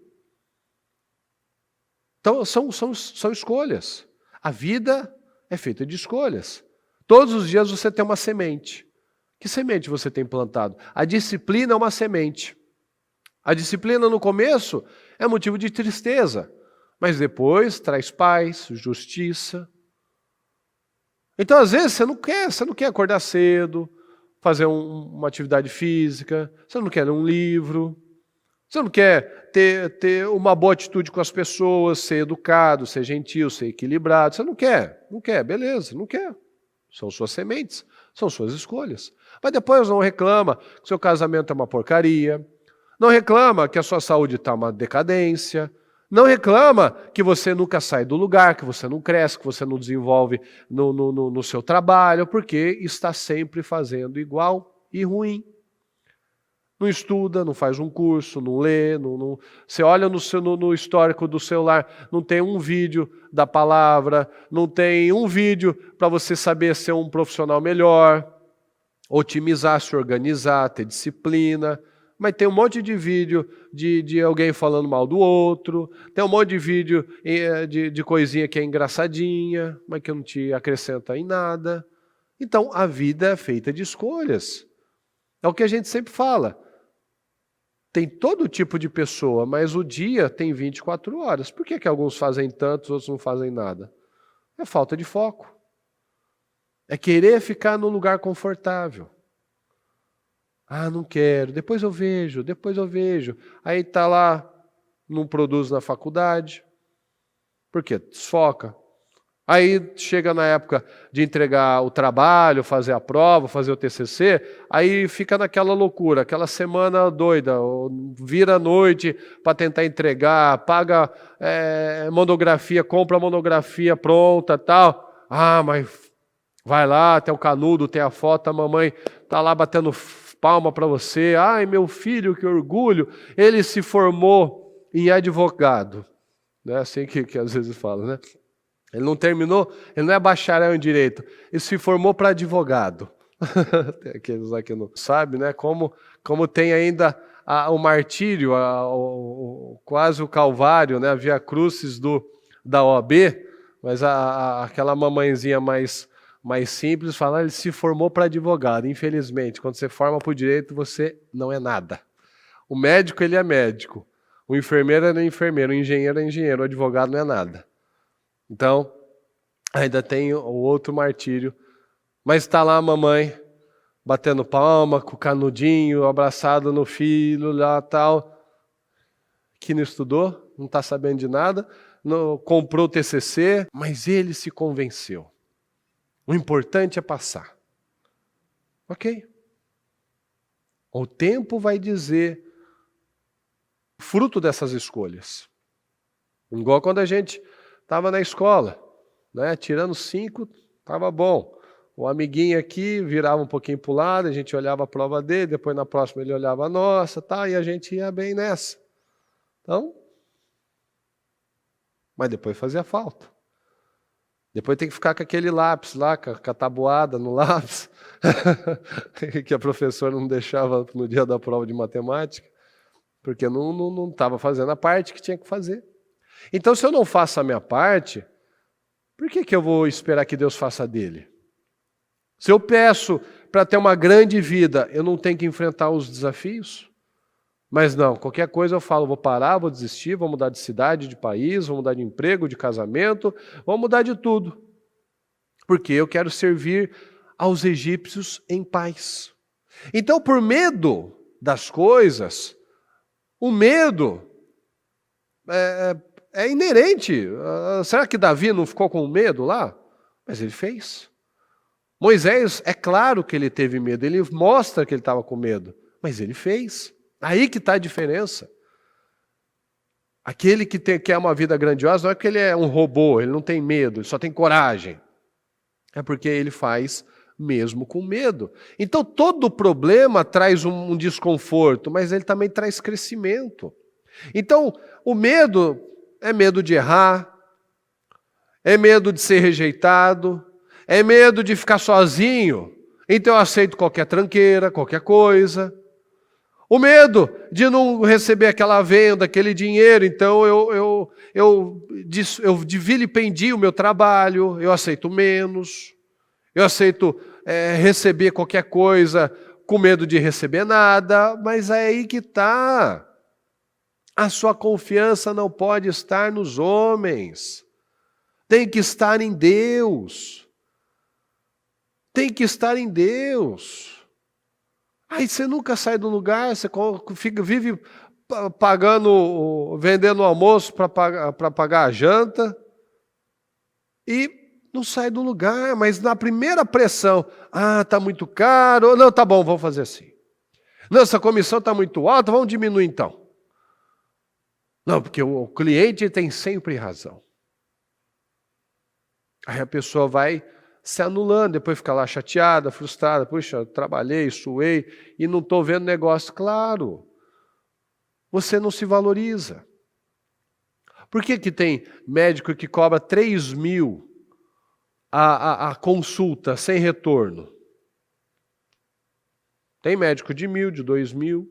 Então, são escolhas. A vida é feita de escolhas. Todos os dias você tem uma semente. Que semente você tem plantado? A disciplina é uma semente. A disciplina no começo é motivo de tristeza, mas depois traz paz, justiça. Então, às vezes, você não quer acordar cedo, fazer uma atividade física, você não quer ler um livro, você não quer ter uma boa atitude com as pessoas, ser educado, ser gentil, ser equilibrado. Você não quer, beleza, não quer. São suas sementes, são suas escolhas. Mas depois não reclama que seu casamento é uma porcaria, não reclama que a sua saúde está uma decadência, não reclama que você nunca sai do lugar, que você não cresce, que você não desenvolve no seu trabalho, porque está sempre fazendo igual e ruim. Não estuda, não faz um curso, não lê, você olha no histórico do celular, não tem um vídeo da palavra, não tem um vídeo para você saber ser um profissional melhor, otimizar, se organizar, ter disciplina. Mas tem um monte de vídeo de alguém falando mal do outro, tem um monte de vídeo de coisinha que é engraçadinha, mas que não te acrescenta em nada. Então, a vida é feita de escolhas. É o que a gente sempre fala. Tem todo tipo de pessoa, mas o dia tem 24 horas. Por que alguns fazem tanto, outros não fazem nada? É falta de foco. É querer ficar num lugar confortável. Ah, não quero, depois eu vejo. Aí está lá, não produz na faculdade. Por quê? Desfoca. Aí chega na época de entregar o trabalho, fazer a prova, fazer o TCC, aí fica naquela loucura, aquela semana doida, vira à noite para tentar entregar, paga monografia, compra a monografia pronta tal. Ah, mas vai lá, tem o canudo, tem a foto, a mamãe está lá batendo palma para você. Ai, meu filho, que orgulho, ele se formou em advogado. Não é assim que às vezes fala, né? Ele não terminou, ele não é bacharel em direito, ele se formou para advogado. Tem aqueles lá que não sabem, né? Como tem ainda o martírio, quase o calvário, né? A via crucis da OAB, mas aquela mamãezinha mais simples fala, ele se formou para advogado. Infelizmente, quando você forma para o direito, você não é nada. O médico, ele é médico. O enfermeiro é enfermeiro, o engenheiro é engenheiro, o advogado não é nada. Então, ainda tem o outro martírio. Mas está lá a mamãe, batendo palma, com o canudinho, abraçado no filho, lá tal, que não estudou, não está sabendo de nada, não, comprou o TCC, mas ele se convenceu. O importante é passar. Ok. O tempo vai dizer o fruto dessas escolhas. Igual quando a gente estava na escola, né? Tirando 5, estava bom. O amiguinho aqui virava um pouquinho para o lado, a gente olhava a prova dele, depois na próxima ele olhava a nossa, tá? E a gente ia bem nessa. Então, mas depois fazia falta. Depois tem que ficar com aquele lápis lá, com a tabuada no lápis, que a professora não deixava no dia da prova de matemática, porque não estava fazendo a parte que tinha que fazer. Então, se eu não faço a minha parte, por que eu vou esperar que Deus faça a dele? Se eu peço para ter uma grande vida, eu não tenho que enfrentar os desafios? Mas não, qualquer coisa eu falo, vou parar, vou desistir, vou mudar de cidade, de país, vou mudar de emprego, de casamento, vou mudar de tudo. Porque eu quero servir aos egípcios em paz. Então, por medo das coisas, o medo é inerente. Será que Davi não ficou com medo lá? Mas ele fez. Moisés, é claro que ele teve medo, ele mostra que ele estava com medo, mas ele fez. Aí que está a diferença. Aquele que quer uma vida grandiosa não é que ele é um robô, ele não tem medo, ele só tem coragem. É porque ele faz mesmo com medo. Então todo problema traz um desconforto, mas ele também traz crescimento. Então o medo é medo de errar, é medo de ser rejeitado, é medo de ficar sozinho, então eu aceito qualquer tranqueira, qualquer coisa. O medo de não receber aquela venda, aquele dinheiro, então eu vilipendio o meu trabalho, eu aceito menos, eu aceito receber qualquer coisa com medo de receber nada, mas é aí que está. A sua confiança não pode estar nos homens, tem que estar em Deus. Tem que estar em Deus. Aí você nunca sai do lugar, você vive vendendo o almoço para pagar a janta e não sai do lugar, mas na primeira pressão, está muito caro, não, tá bom, vamos fazer assim. Não, essa comissão está muito alta, vamos diminuir então. Não, porque o cliente tem sempre razão. Aí a pessoa vai se anulando, depois fica lá chateada, frustrada, puxa, trabalhei, suei e não estou vendo negócio. Claro, você não se valoriza. Por que tem médico que cobra 3.000 a consulta sem retorno? Tem médico de 1.000, de 2.000,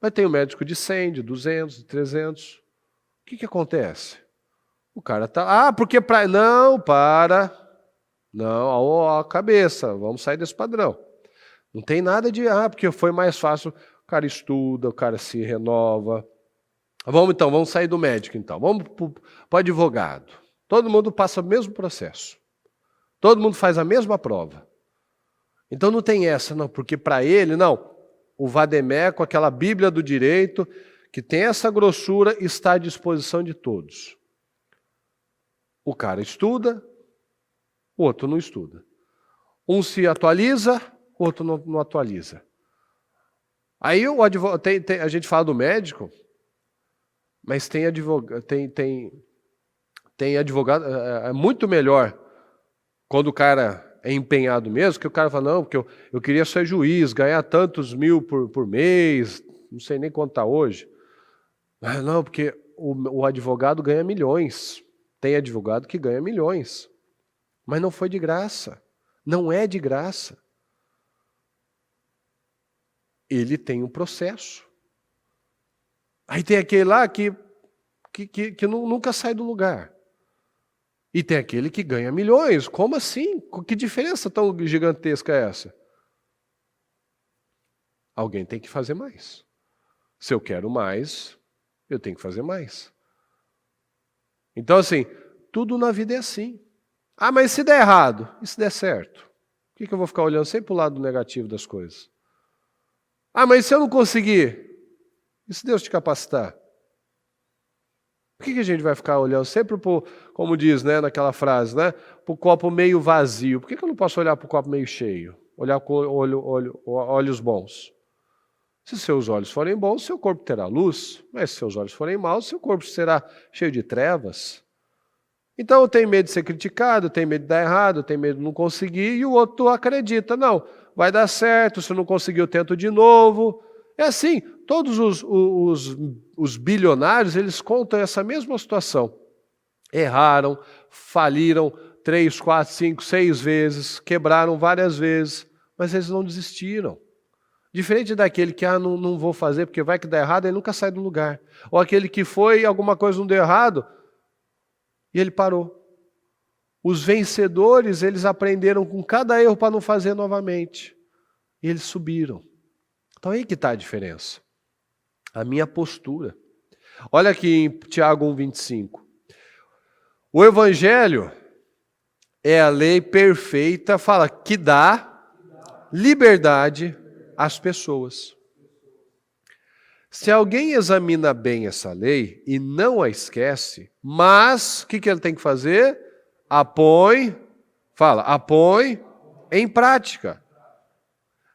mas tem o médico de 100, de 200, de 300. O que acontece? O cara está... porque para... Não, para... Não, a cabeça, vamos sair desse padrão. Não tem nada de, porque foi mais fácil. O cara estuda, o cara se renova. Vamos sair do médico então. Vamos para o advogado. Todo mundo passa o mesmo processo. Todo mundo faz a mesma prova. Então não tem essa, não, porque para ele, não. O vademécum, aquela Bíblia do direito, que tem essa grossura, está à disposição de todos. O cara estuda, o outro não estuda. Um se atualiza, o outro não atualiza. Aí o advogado, a gente fala do médico, mas tem advogado, é muito melhor quando o cara é empenhado mesmo, que o cara fala, não, porque eu queria ser juiz, ganhar tantos mil por mês, não sei nem quanto está hoje. Não, porque o advogado ganha milhões. Tem advogado que ganha milhões. Mas não foi de graça. Não é de graça. Ele tem um processo. Aí tem aquele lá que nunca sai do lugar. E tem aquele que ganha milhões. Como assim? Que diferença tão gigantesca é essa? Alguém tem que fazer mais. Se eu quero mais, eu tenho que fazer mais. Então, assim, tudo na vida é assim. Mas se der errado, e se der certo? Por que eu vou ficar olhando sempre para o lado negativo das coisas? Mas se eu não conseguir? E se Deus te capacitar? Por que a gente vai ficar olhando sempre para, como diz, né, naquela frase, né, para o copo meio vazio? Por que eu não posso olhar para o copo meio cheio? Olhar com olhos bons? Se seus olhos forem bons, seu corpo terá luz. Mas se seus olhos forem maus, seu corpo será cheio de trevas. Então eu tenho medo de ser criticado, eu tenho medo de dar errado, eu tenho medo de não conseguir, e o outro acredita, não, vai dar certo, se não conseguir eu tento de novo. É assim, todos os bilionários, eles contam essa mesma situação. Erraram, faliram 3, 4, 5, 6 vezes, quebraram várias vezes, mas eles não desistiram. Diferente daquele que, não vou fazer porque vai que dá errado, ele nunca sai do lugar. Ou aquele que foi, alguma coisa não deu errado, e ele parou. Os vencedores, eles aprenderam com cada erro para não fazer novamente. E eles subiram. Então aí que está a diferença. A minha postura. Olha aqui em Tiago 1,25. O Evangelho é a lei perfeita, fala que dá liberdade às pessoas. Se alguém examina bem essa lei e não a esquece, mas o que ele tem que fazer? Apõe em prática.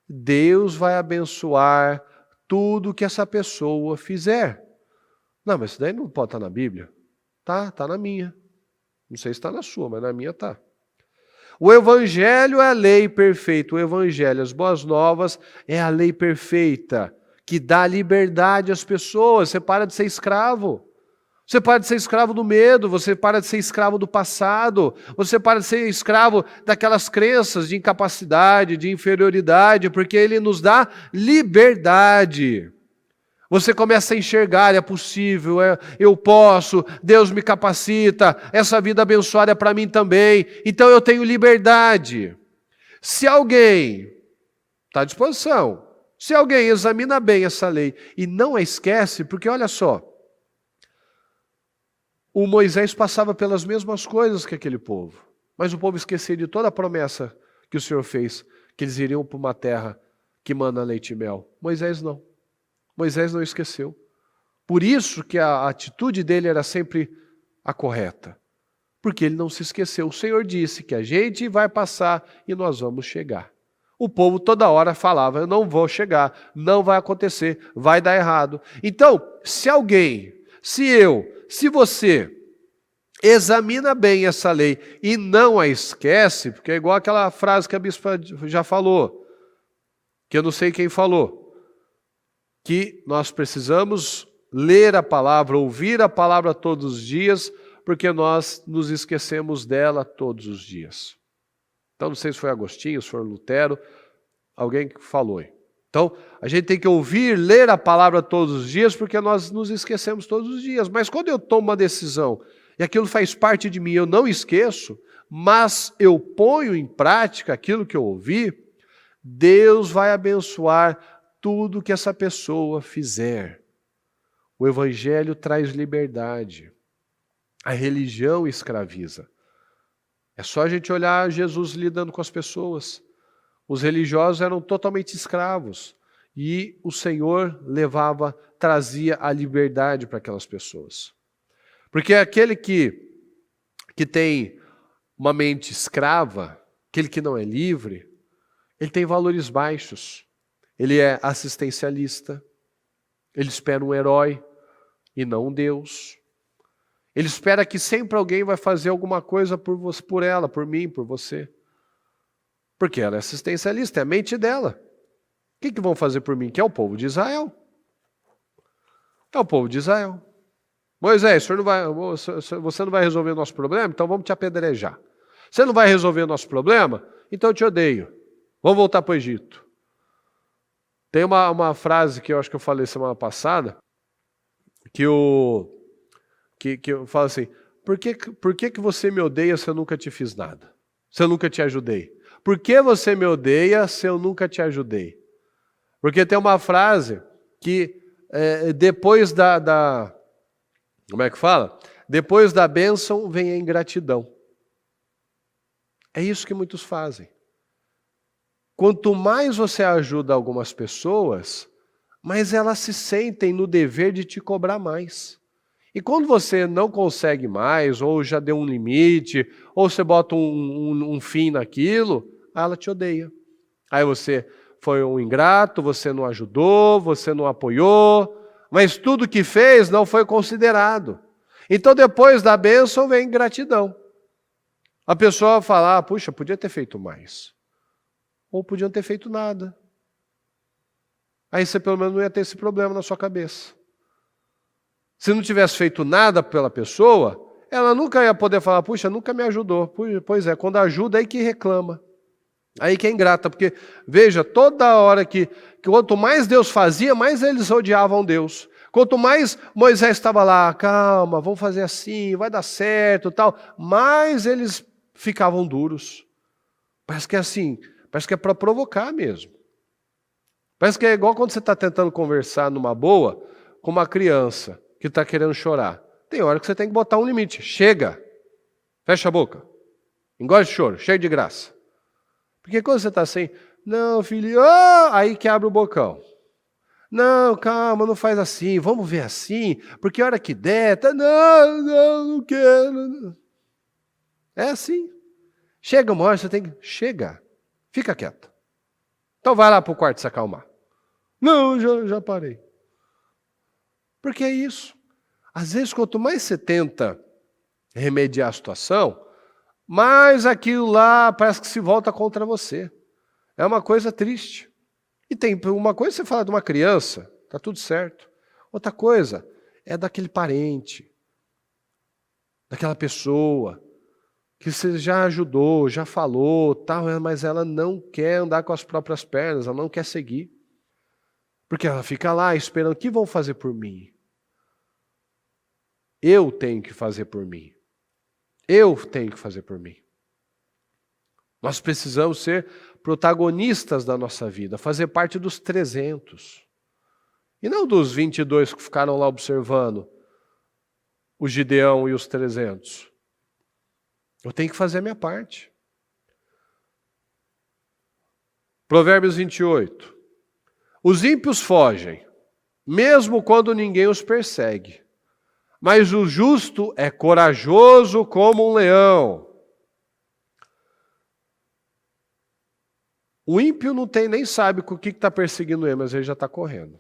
Deus vai abençoar tudo que essa pessoa fizer. Não, mas isso daí não pode estar na Bíblia. Tá na minha. Não sei se está na sua, mas na minha está. O Evangelho é a lei perfeita. O Evangelho, as boas novas, é a lei perfeita, que dá liberdade às pessoas. Você para de ser escravo. Você para de ser escravo do medo, você para de ser escravo do passado, você para de ser escravo daquelas crenças de incapacidade, de inferioridade, porque Ele nos dá liberdade. Você começa a enxergar, é possível, eu posso, Deus me capacita, essa vida abençoada é para mim também, então eu tenho liberdade. Se alguém está à disposição, se alguém examina bem essa lei e não a esquece, porque olha só, o Moisés passava pelas mesmas coisas que aquele povo, mas o povo esquecia de toda a promessa que o Senhor fez, que eles iriam para uma terra que mana leite e mel. Moisés não. Moisés não esqueceu. Por isso que a atitude dele era sempre a correta. Porque ele não se esqueceu. O Senhor disse que a gente vai passar e nós vamos chegar. O povo toda hora falava, eu não vou chegar, não vai acontecer, vai dar errado. Então, se alguém, se você examina bem essa lei e não a esquece, porque é igual aquela frase que a bispa já falou, que eu não sei quem falou, que nós precisamos ler a palavra, ouvir a palavra todos os dias, porque nós nos esquecemos dela todos os dias. Então, não sei se foi Agostinho, se foi Lutero, alguém que falou. Então, a gente tem que ouvir, ler a palavra todos os dias, porque nós nos esquecemos todos os dias. Mas quando eu tomo uma decisão, e aquilo faz parte de mim, eu não esqueço, mas eu ponho em prática aquilo que eu ouvi, Deus vai abençoar tudo que essa pessoa fizer. O Evangelho traz liberdade. A religião escraviza. É só a gente olhar Jesus lidando com as pessoas. Os religiosos eram totalmente escravos. E o Senhor trazia a liberdade para aquelas pessoas. Porque aquele que tem uma mente escrava, aquele que não é livre, ele tem valores baixos. Ele é assistencialista. Ele espera um herói e não um Deus. Ele espera que sempre alguém vai fazer alguma coisa por ela, por mim, por você. Porque ela é assistencialista, é a mente dela. O que vão fazer por mim? Que é o povo de Israel. É o povo de Israel. Moisés, você não vai resolver o nosso problema? Então vamos te apedrejar. Você não vai resolver o nosso problema? Então eu te odeio. Vamos voltar para o Egito. Tem uma frase que eu acho que eu falei semana passada, que eu falo assim, por que você me odeia se eu nunca te fiz nada? Se eu nunca te ajudei? Por que você me odeia se eu nunca te ajudei? Porque tem uma frase que depois como é que fala? Depois da bênção vem a ingratidão. É isso que muitos fazem. Quanto mais você ajuda algumas pessoas, mais elas se sentem no dever de te cobrar mais. E quando você não consegue mais, ou já deu um limite, ou você bota um fim naquilo, ela te odeia. Aí você foi um ingrato, você não ajudou, você não apoiou, mas tudo que fez não foi considerado. Então depois da bênção vem ingratidão. A pessoa fala, puxa, podia ter feito mais. Ou podiam ter feito nada. Aí você pelo menos não ia ter esse problema na sua cabeça. Se não tivesse feito nada pela pessoa, ela nunca ia poder falar, puxa, nunca me ajudou. Pois é, quando ajuda, aí que reclama. Aí que é ingrata, porque, veja, toda hora que quanto mais Deus fazia, mais eles odiavam Deus. Quanto mais Moisés estava lá, calma, vamos fazer assim, vai dar certo, tal, mais eles ficavam duros. Parece que é assim, parece que é para provocar mesmo. Parece que é igual quando você está tentando conversar numa boa com uma criança que está querendo chorar. Tem hora que você tem que botar um limite. Chega, fecha a boca, engole de choro, cheio de graça. Porque quando você está assim, não, filho, aí que abre o bocão. Não, calma, não faz assim, vamos ver assim, porque a hora que der, não quero. É assim. Chega uma hora, você tem que, chega, fica quieto. Então vai lá para o quarto se acalmar. Não, já parei. Porque é isso. Às vezes, quanto mais você tenta remediar a situação, mais aquilo lá parece que se volta contra você. É uma coisa triste. E tem uma coisa você fala de uma criança, tá tudo certo. Outra coisa é daquele parente, daquela pessoa que você já ajudou, já falou, tal, mas ela não quer andar com as próprias pernas, ela não quer seguir. Porque ela fica lá esperando, o que vão fazer por mim? Eu tenho que fazer por mim. Eu tenho que fazer por mim. Nós precisamos ser protagonistas da nossa vida, fazer parte dos 300. E não dos 22 que ficaram lá observando o Gideão e os 300. Eu tenho que fazer a minha parte. Provérbios 28. Os ímpios fogem, mesmo quando ninguém os persegue. Mas o justo é corajoso como um leão. O ímpio nem sabe o que está perseguindo ele, mas ele já está correndo.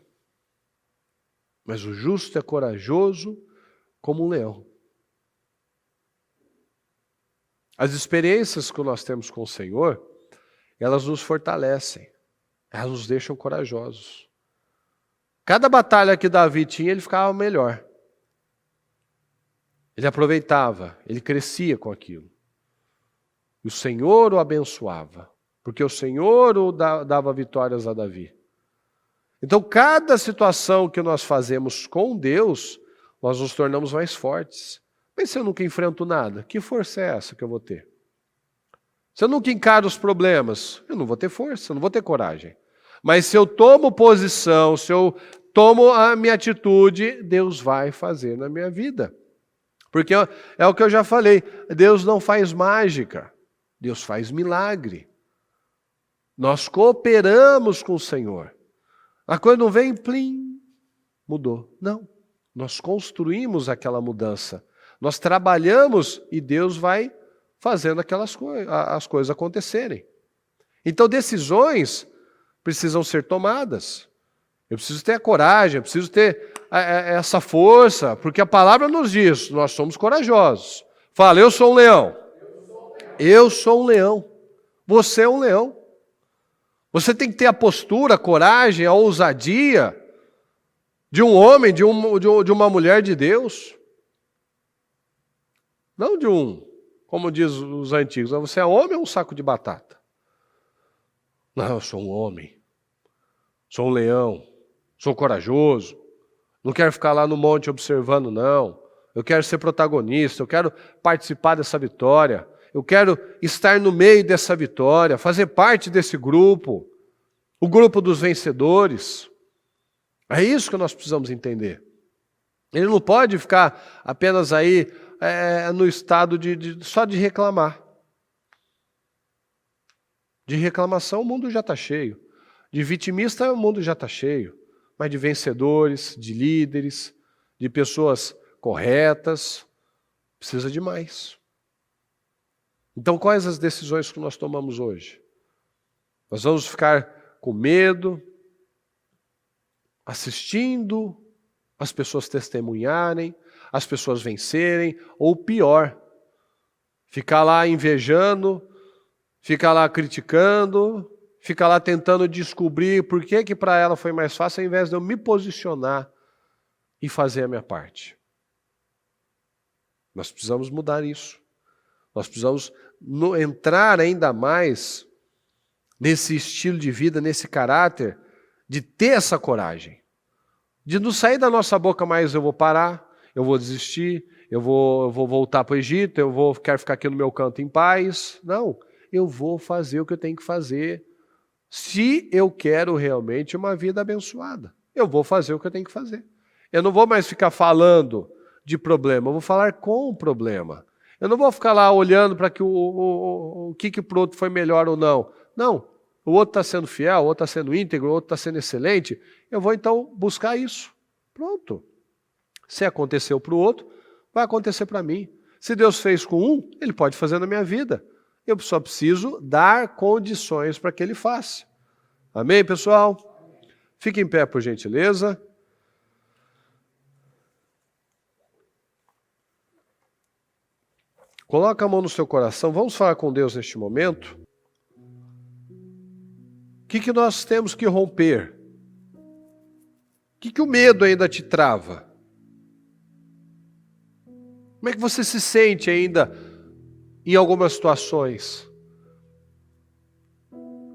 Mas o justo é corajoso como um leão. As experiências que nós temos com o Senhor, elas nos fortalecem. Elas nos deixam corajosos. Cada batalha que Davi tinha, ele ficava melhor. Ele aproveitava, ele crescia com aquilo. E o Senhor o abençoava, porque o Senhor o dava vitórias a Davi. Então, cada situação que nós fazemos com Deus, nós nos tornamos mais fortes. Mas se eu nunca enfrento nada, que força é essa que eu vou ter? Se eu nunca encaro os problemas, eu não vou ter força, eu não vou ter coragem. Mas se eu tomo posição, se eu tomo a minha atitude, Deus vai fazer na minha vida. Porque é o que eu já falei, Deus não faz mágica, Deus faz milagre. Nós cooperamos com o Senhor. A coisa não vem, plim, mudou. Não, nós construímos aquela mudança. Nós trabalhamos e Deus vai fazendo as coisas acontecerem. Então decisões precisam ser tomadas. Eu preciso ter a coragem, eu preciso ter essa força, porque a palavra nos diz, nós somos corajosos. Fala, eu sou um leão. Eu sou um leão. Você é um leão. Você tem que ter a postura, a coragem, a ousadia de um homem, de uma mulher de Deus. Não de como diz os antigos, você é homem ou um saco de batata? Não, eu sou um homem. Sou um leão. Sou corajoso. Não quero ficar lá no monte observando, não. Eu quero ser protagonista, eu quero participar dessa vitória. Eu quero estar no meio dessa vitória, fazer parte desse grupo. O grupo dos vencedores. É isso que nós precisamos entender. Ele não pode ficar apenas aí no estado só de reclamar. De reclamação o mundo já está cheio. De vitimista o mundo já está cheio. Mas de vencedores, de líderes, de pessoas corretas, precisa de mais. Então quais as decisões que nós tomamos hoje? Nós vamos ficar com medo, assistindo as pessoas testemunharem, as pessoas vencerem, ou pior, ficar lá invejando, ficar lá criticando, ficar lá tentando descobrir por que para ela foi mais fácil, ao invés de eu me posicionar e fazer a minha parte. Nós precisamos mudar isso. Nós precisamos entrar ainda mais nesse estilo de vida, nesse caráter, de ter essa coragem. De não sair da nossa boca mais, eu vou parar, eu vou desistir, eu vou voltar para o Egito, quero ficar aqui no meu canto em paz. Não, eu vou fazer o que eu tenho que fazer. Se eu quero realmente uma vida abençoada, eu vou fazer o que eu tenho que fazer. Eu não vou mais ficar falando de problema, eu vou falar com o problema. Eu não vou ficar lá olhando para que o que para o outro foi melhor ou não. Não, o outro está sendo fiel, o outro está sendo íntegro, o outro está sendo excelente. Eu vou então buscar isso. Pronto. Se aconteceu para o outro, vai acontecer para mim. Se Deus fez com um, Ele pode fazer na minha vida. Eu só preciso dar condições para que Ele faça. Amém, pessoal? Fique em pé, por gentileza. Coloca a mão no seu coração. Vamos falar com Deus neste momento. O que nós temos que romper? O que o medo ainda te trava? Como é que você se sente ainda em algumas situações?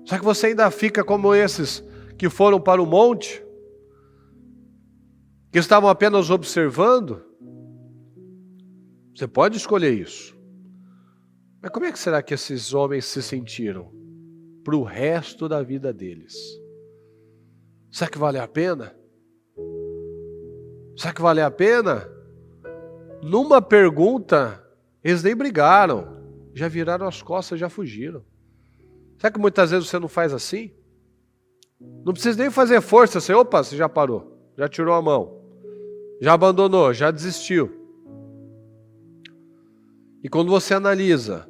Será que você ainda fica como esses que foram para o monte que estavam apenas observando, você pode escolher isso. Mas como é que será que esses homens se sentiram para o resto da vida deles? Será que vale a pena? Será que vale a pena? Numa pergunta, eles nem brigaram, já viraram as costas, já fugiram. Será que muitas vezes você não faz assim? Não precisa nem fazer força, você, opa, você já parou, já tirou a mão, já abandonou, já desistiu. E quando você analisa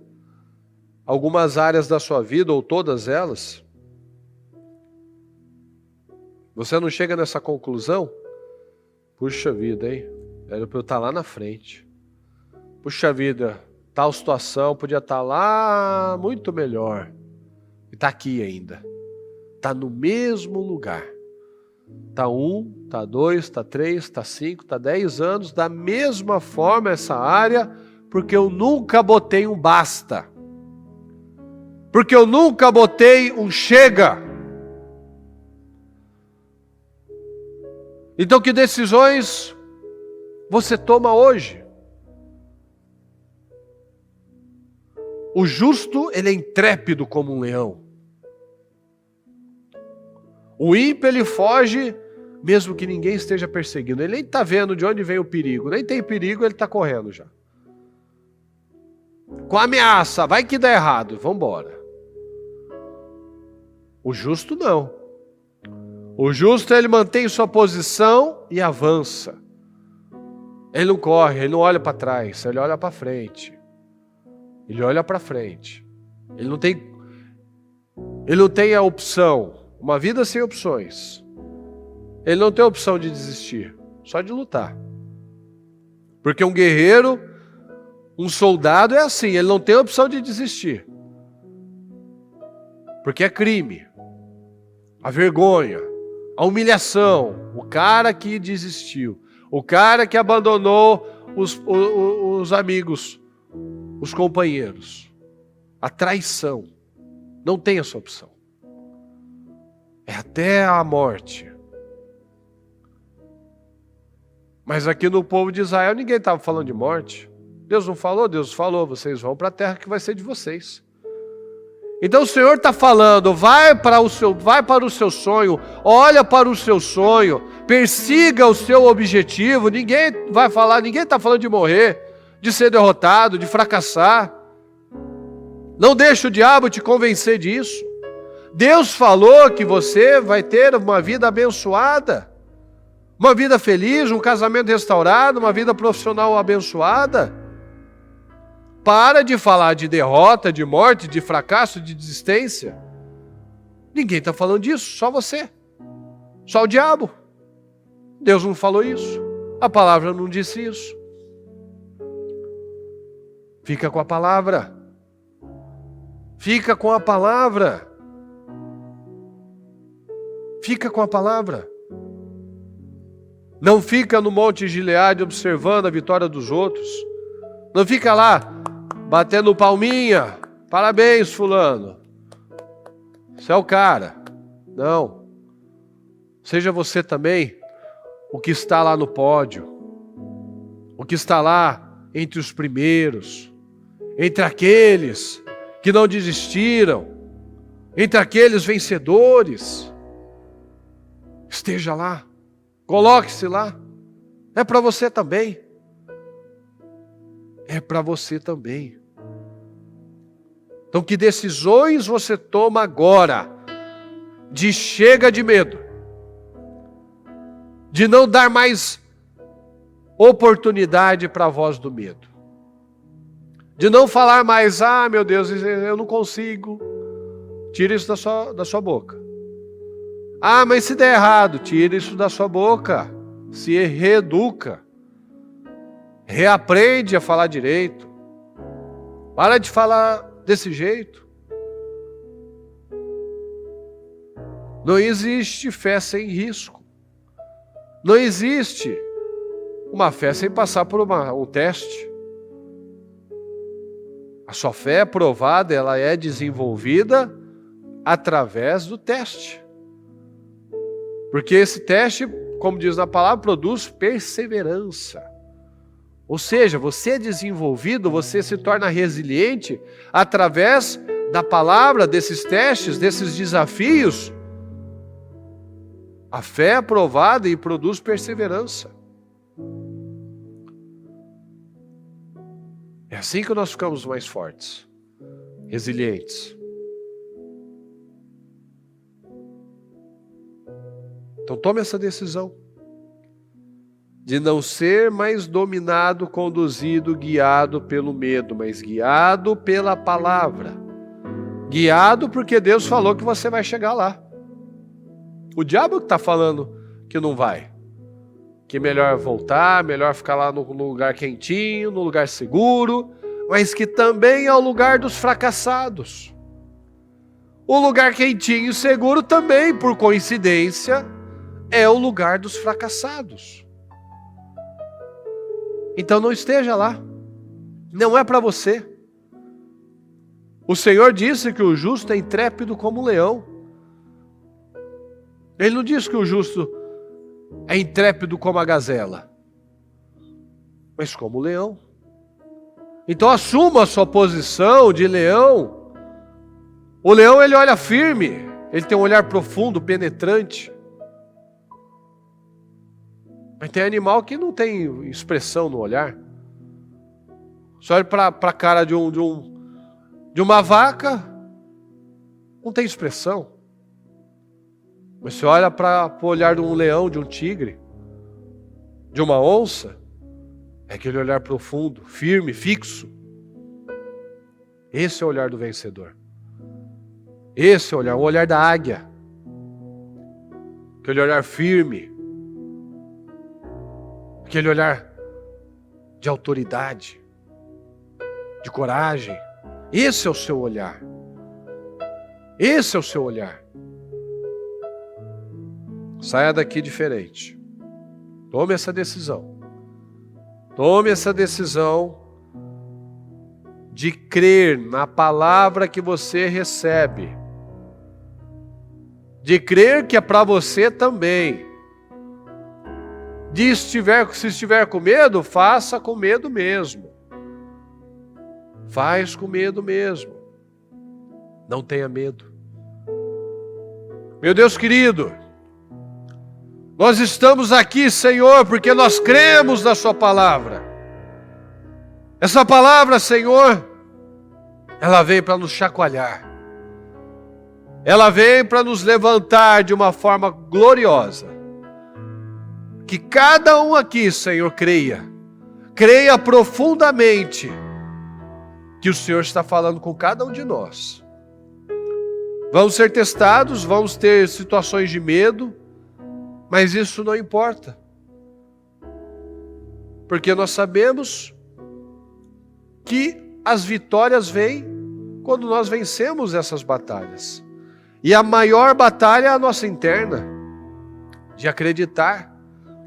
algumas áreas da sua vida, ou todas elas, você não chega nessa conclusão? Puxa vida, hein? Era para eu estar lá na frente. Puxa vida, tal situação podia estar lá muito melhor. E está aqui ainda. Está no mesmo lugar. Está 1, está 2, está 3, está 5, está 10 anos, da mesma forma essa área, porque eu nunca botei um basta. Porque eu nunca botei um chega. Então que decisões você toma hoje? O justo, ele é intrépido como um leão. O ímpio, ele foge, mesmo que ninguém esteja perseguindo. Ele nem está vendo de onde vem o perigo. Nem tem perigo, ele está correndo já. Com ameaça, vai que dá errado, vamos embora. O justo não. O justo, ele mantém sua posição e avança. Ele não corre, ele não olha para trás, ele olha para frente. Ele olha para frente. Ele não tem a opção, uma vida sem opções. Ele não tem a opção de desistir, só de lutar. Porque um guerreiro, um soldado é assim, ele não tem a opção de desistir. Porque é crime. A vergonha, a humilhação, o cara que desistiu, o cara que abandonou os amigos, os companheiros, a traição, não tem essa opção. É até a morte. Mas aqui no povo de Israel ninguém estava falando de morte. Deus não falou? Deus falou, vocês vão para a terra que vai ser de vocês. Então o Senhor está falando, vai para o seu sonho, olha para o seu sonho, persiga o seu objetivo. Ninguém está falando de morrer, de ser derrotado, de fracassar. Não deixe o diabo te convencer disso. Deus falou que você vai ter uma vida abençoada, uma vida feliz, um casamento restaurado, uma vida profissional abençoada. Para de falar de derrota, de morte, de fracasso, de desistência. Ninguém está falando disso, só você. Só o diabo. Deus não falou isso. A palavra não disse isso. Fica com a palavra. Fica com a palavra. Fica com a palavra. Não fica no Monte Gileade observando a vitória dos outros. Não fica lá batendo palminha. Parabéns, fulano. Você é o cara. Não. Seja você também o que está lá no pódio. O que está lá entre os primeiros. Entre aqueles que não desistiram. Entre aqueles vencedores. Esteja lá. Coloque-se lá. É para você também. É para você também. Então, que decisões você toma agora? De chega de medo. De não dar mais oportunidade para a voz do medo. De não falar mais, meu Deus, eu não consigo. Tira isso da sua boca. Mas se der errado, tira isso da sua boca. Se reeduca. Reaprende a falar direito. Para de falar desse jeito. Não existe fé sem risco. Não existe uma fé sem passar por um teste. A sua fé provada, ela é desenvolvida através do teste. Porque esse teste como diz na palavra, produz perseverança. Ou seja, você é desenvolvido, você se torna resiliente através da palavra, desses testes, desses desafios. A fé é aprovada e produz perseverança. É assim que nós ficamos mais fortes, resilientes. Então tome essa decisão de não ser mais dominado, conduzido, guiado pelo medo, mas guiado pela palavra. Guiado porque Deus falou que você vai chegar lá. O diabo que está falando que não vai. Que é melhor voltar, melhor ficar lá no lugar quentinho, no lugar seguro, mas que também é o lugar dos fracassados. O lugar quentinho e seguro também, por coincidência, é o lugar dos fracassados. Então não esteja lá. Não é para você. O Senhor disse que o justo é intrépido como um leão. Ele não disse que o justo é intrépido como a gazela, mas como o leão. Então assuma a sua posição de leão. O leão, ele olha firme, ele tem um olhar profundo, penetrante. Mas tem animal que não tem expressão no olhar. Você olha para a cara de uma vaca, não tem expressão. Mas você olha para o olhar de um leão, de um tigre, de uma onça, é aquele olhar profundo, firme, fixo. Esse é o olhar do vencedor. Esse é o olhar da águia. Aquele olhar firme. Aquele olhar de autoridade, de coragem. Esse é o seu olhar. Esse é o seu olhar. Saia daqui diferente. Tome essa decisão. Tome essa decisão de crer na palavra que você recebe. De crer que é para você também. Se estiver com medo, faça com medo mesmo. Faz com medo mesmo. Não tenha medo. Meu Deus querido, nós estamos aqui, Senhor, porque nós cremos na sua palavra. Essa palavra, Senhor, ela veio para nos chacoalhar. Ela veio para nos levantar de uma forma gloriosa. Que cada um aqui, Senhor, creia profundamente que o Senhor está falando com cada um de nós. Vamos ser testados, vamos ter situações de medo, mas isso não importa. Porque nós sabemos que as vitórias vêm quando nós vencemos essas batalhas. E a maior batalha é a nossa interna, de acreditar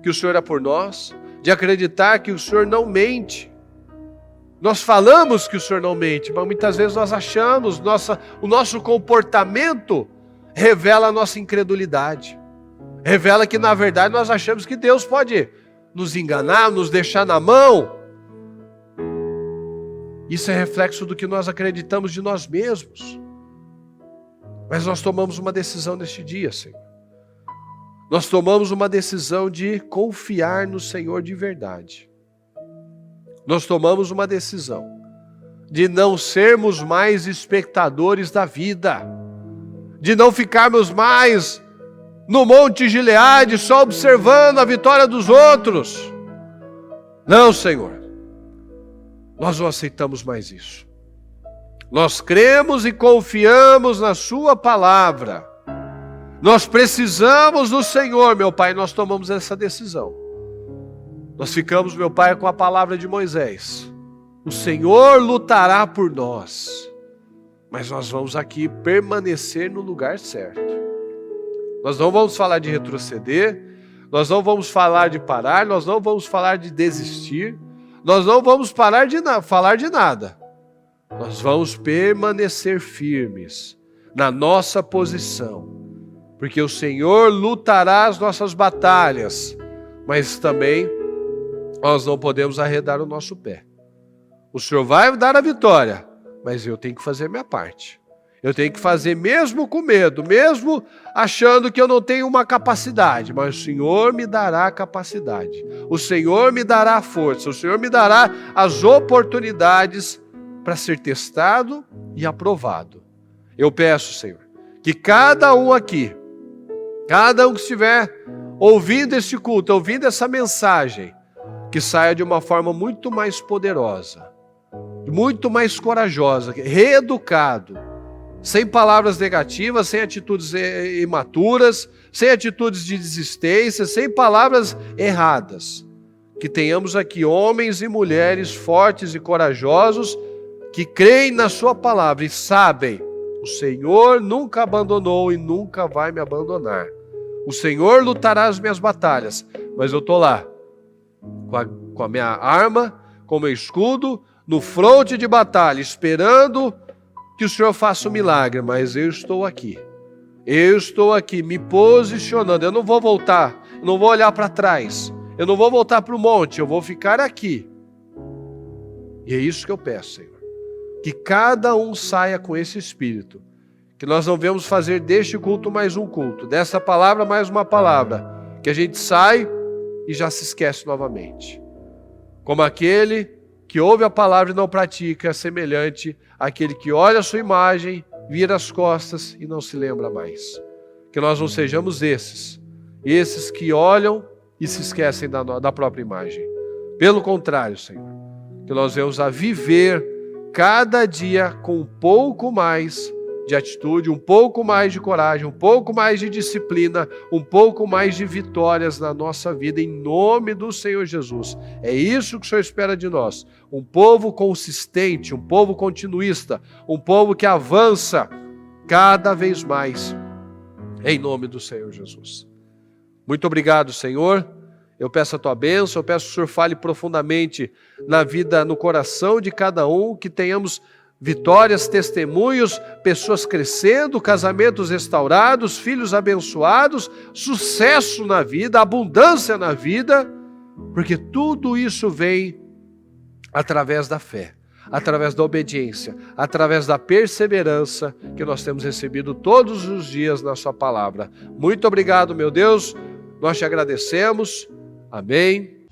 que o Senhor é por nós, de acreditar que o Senhor não mente. Nós falamos que o Senhor não mente, mas muitas vezes nós achamos, o nosso comportamento revela a nossa incredulidade. Revela que na verdade nós achamos que Deus pode nos enganar, nos deixar na mão. Isso é reflexo do que nós acreditamos de nós mesmos. Mas nós tomamos uma decisão neste dia, Senhor. Nós tomamos uma decisão de confiar no Senhor de verdade. Nós tomamos uma decisão de não sermos mais espectadores da vida, de não ficarmos mais no Monte Gileade só observando a vitória dos outros. Não, Senhor, nós não aceitamos mais isso. Nós cremos e confiamos na sua palavra. Nós precisamos do Senhor, meu Pai, nós tomamos essa decisão. Nós ficamos, meu Pai, com a palavra de Moisés. O Senhor lutará por nós, mas nós vamos aqui permanecer no lugar certo. Nós não vamos falar de retroceder, nós não vamos falar de parar, nós não vamos falar de desistir, nós não vamos parar de falar de nada. Nós vamos permanecer firmes na nossa posição, porque o Senhor lutará as nossas batalhas, mas também nós não podemos arredar o nosso pé. O Senhor vai dar a vitória, mas eu tenho que fazer a minha parte. Eu tenho que fazer mesmo com medo, mesmo achando que eu não tenho uma capacidade, mas o Senhor me dará a capacidade. O Senhor me dará a força, o Senhor me dará as oportunidades para ser testado e aprovado. Eu peço, Senhor, que cada um aqui, cada um que estiver ouvindo esse culto, ouvindo essa mensagem, que saia de uma forma muito mais poderosa, muito mais corajosa, reeducado, sem palavras negativas, sem atitudes imaturas, sem atitudes de desistência, sem palavras erradas. Que tenhamos aqui homens e mulheres fortes e corajosos que creem na sua palavra e sabem: o Senhor nunca abandonou e nunca vai me abandonar. O Senhor lutará as minhas batalhas, mas eu estou lá, com a minha arma, com o meu escudo, no fronte de batalha, esperando que o Senhor faça um milagre, mas eu estou aqui. Eu estou aqui me posicionando. Eu não vou voltar, eu não vou olhar para trás, eu não vou voltar para o monte, eu vou ficar aqui. E é isso que eu peço, Senhor. Que cada um saia com esse espírito. Que nós não venhamos fazer deste culto mais um culto, dessa palavra mais uma palavra. Que a gente sai e já se esquece novamente. Como aquele que ouve a palavra e não pratica, é semelhante àquele que olha a sua imagem, vira as costas e não se lembra mais. Que nós não sejamos esses que olham e se esquecem da própria imagem. Pelo contrário, Senhor, que nós venhamos a viver cada dia com um pouco mais de atitude, um pouco mais de coragem, um pouco mais de disciplina, um pouco mais de vitórias na nossa vida, em nome do Senhor Jesus. É isso que o Senhor espera de nós. Um povo consistente, um povo continuista, um povo que avança cada vez mais, em nome do Senhor Jesus. Muito obrigado, Senhor. Eu peço a tua bênção, eu peço que o Senhor fale profundamente na vida, no coração de cada um, que tenhamos vitórias, testemunhos, pessoas crescendo, casamentos restaurados, filhos abençoados, sucesso na vida, abundância na vida, porque tudo isso vem através da fé, através da obediência, através da perseverança que nós temos recebido todos os dias na sua palavra. Muito obrigado, meu Deus, nós te agradecemos. Amém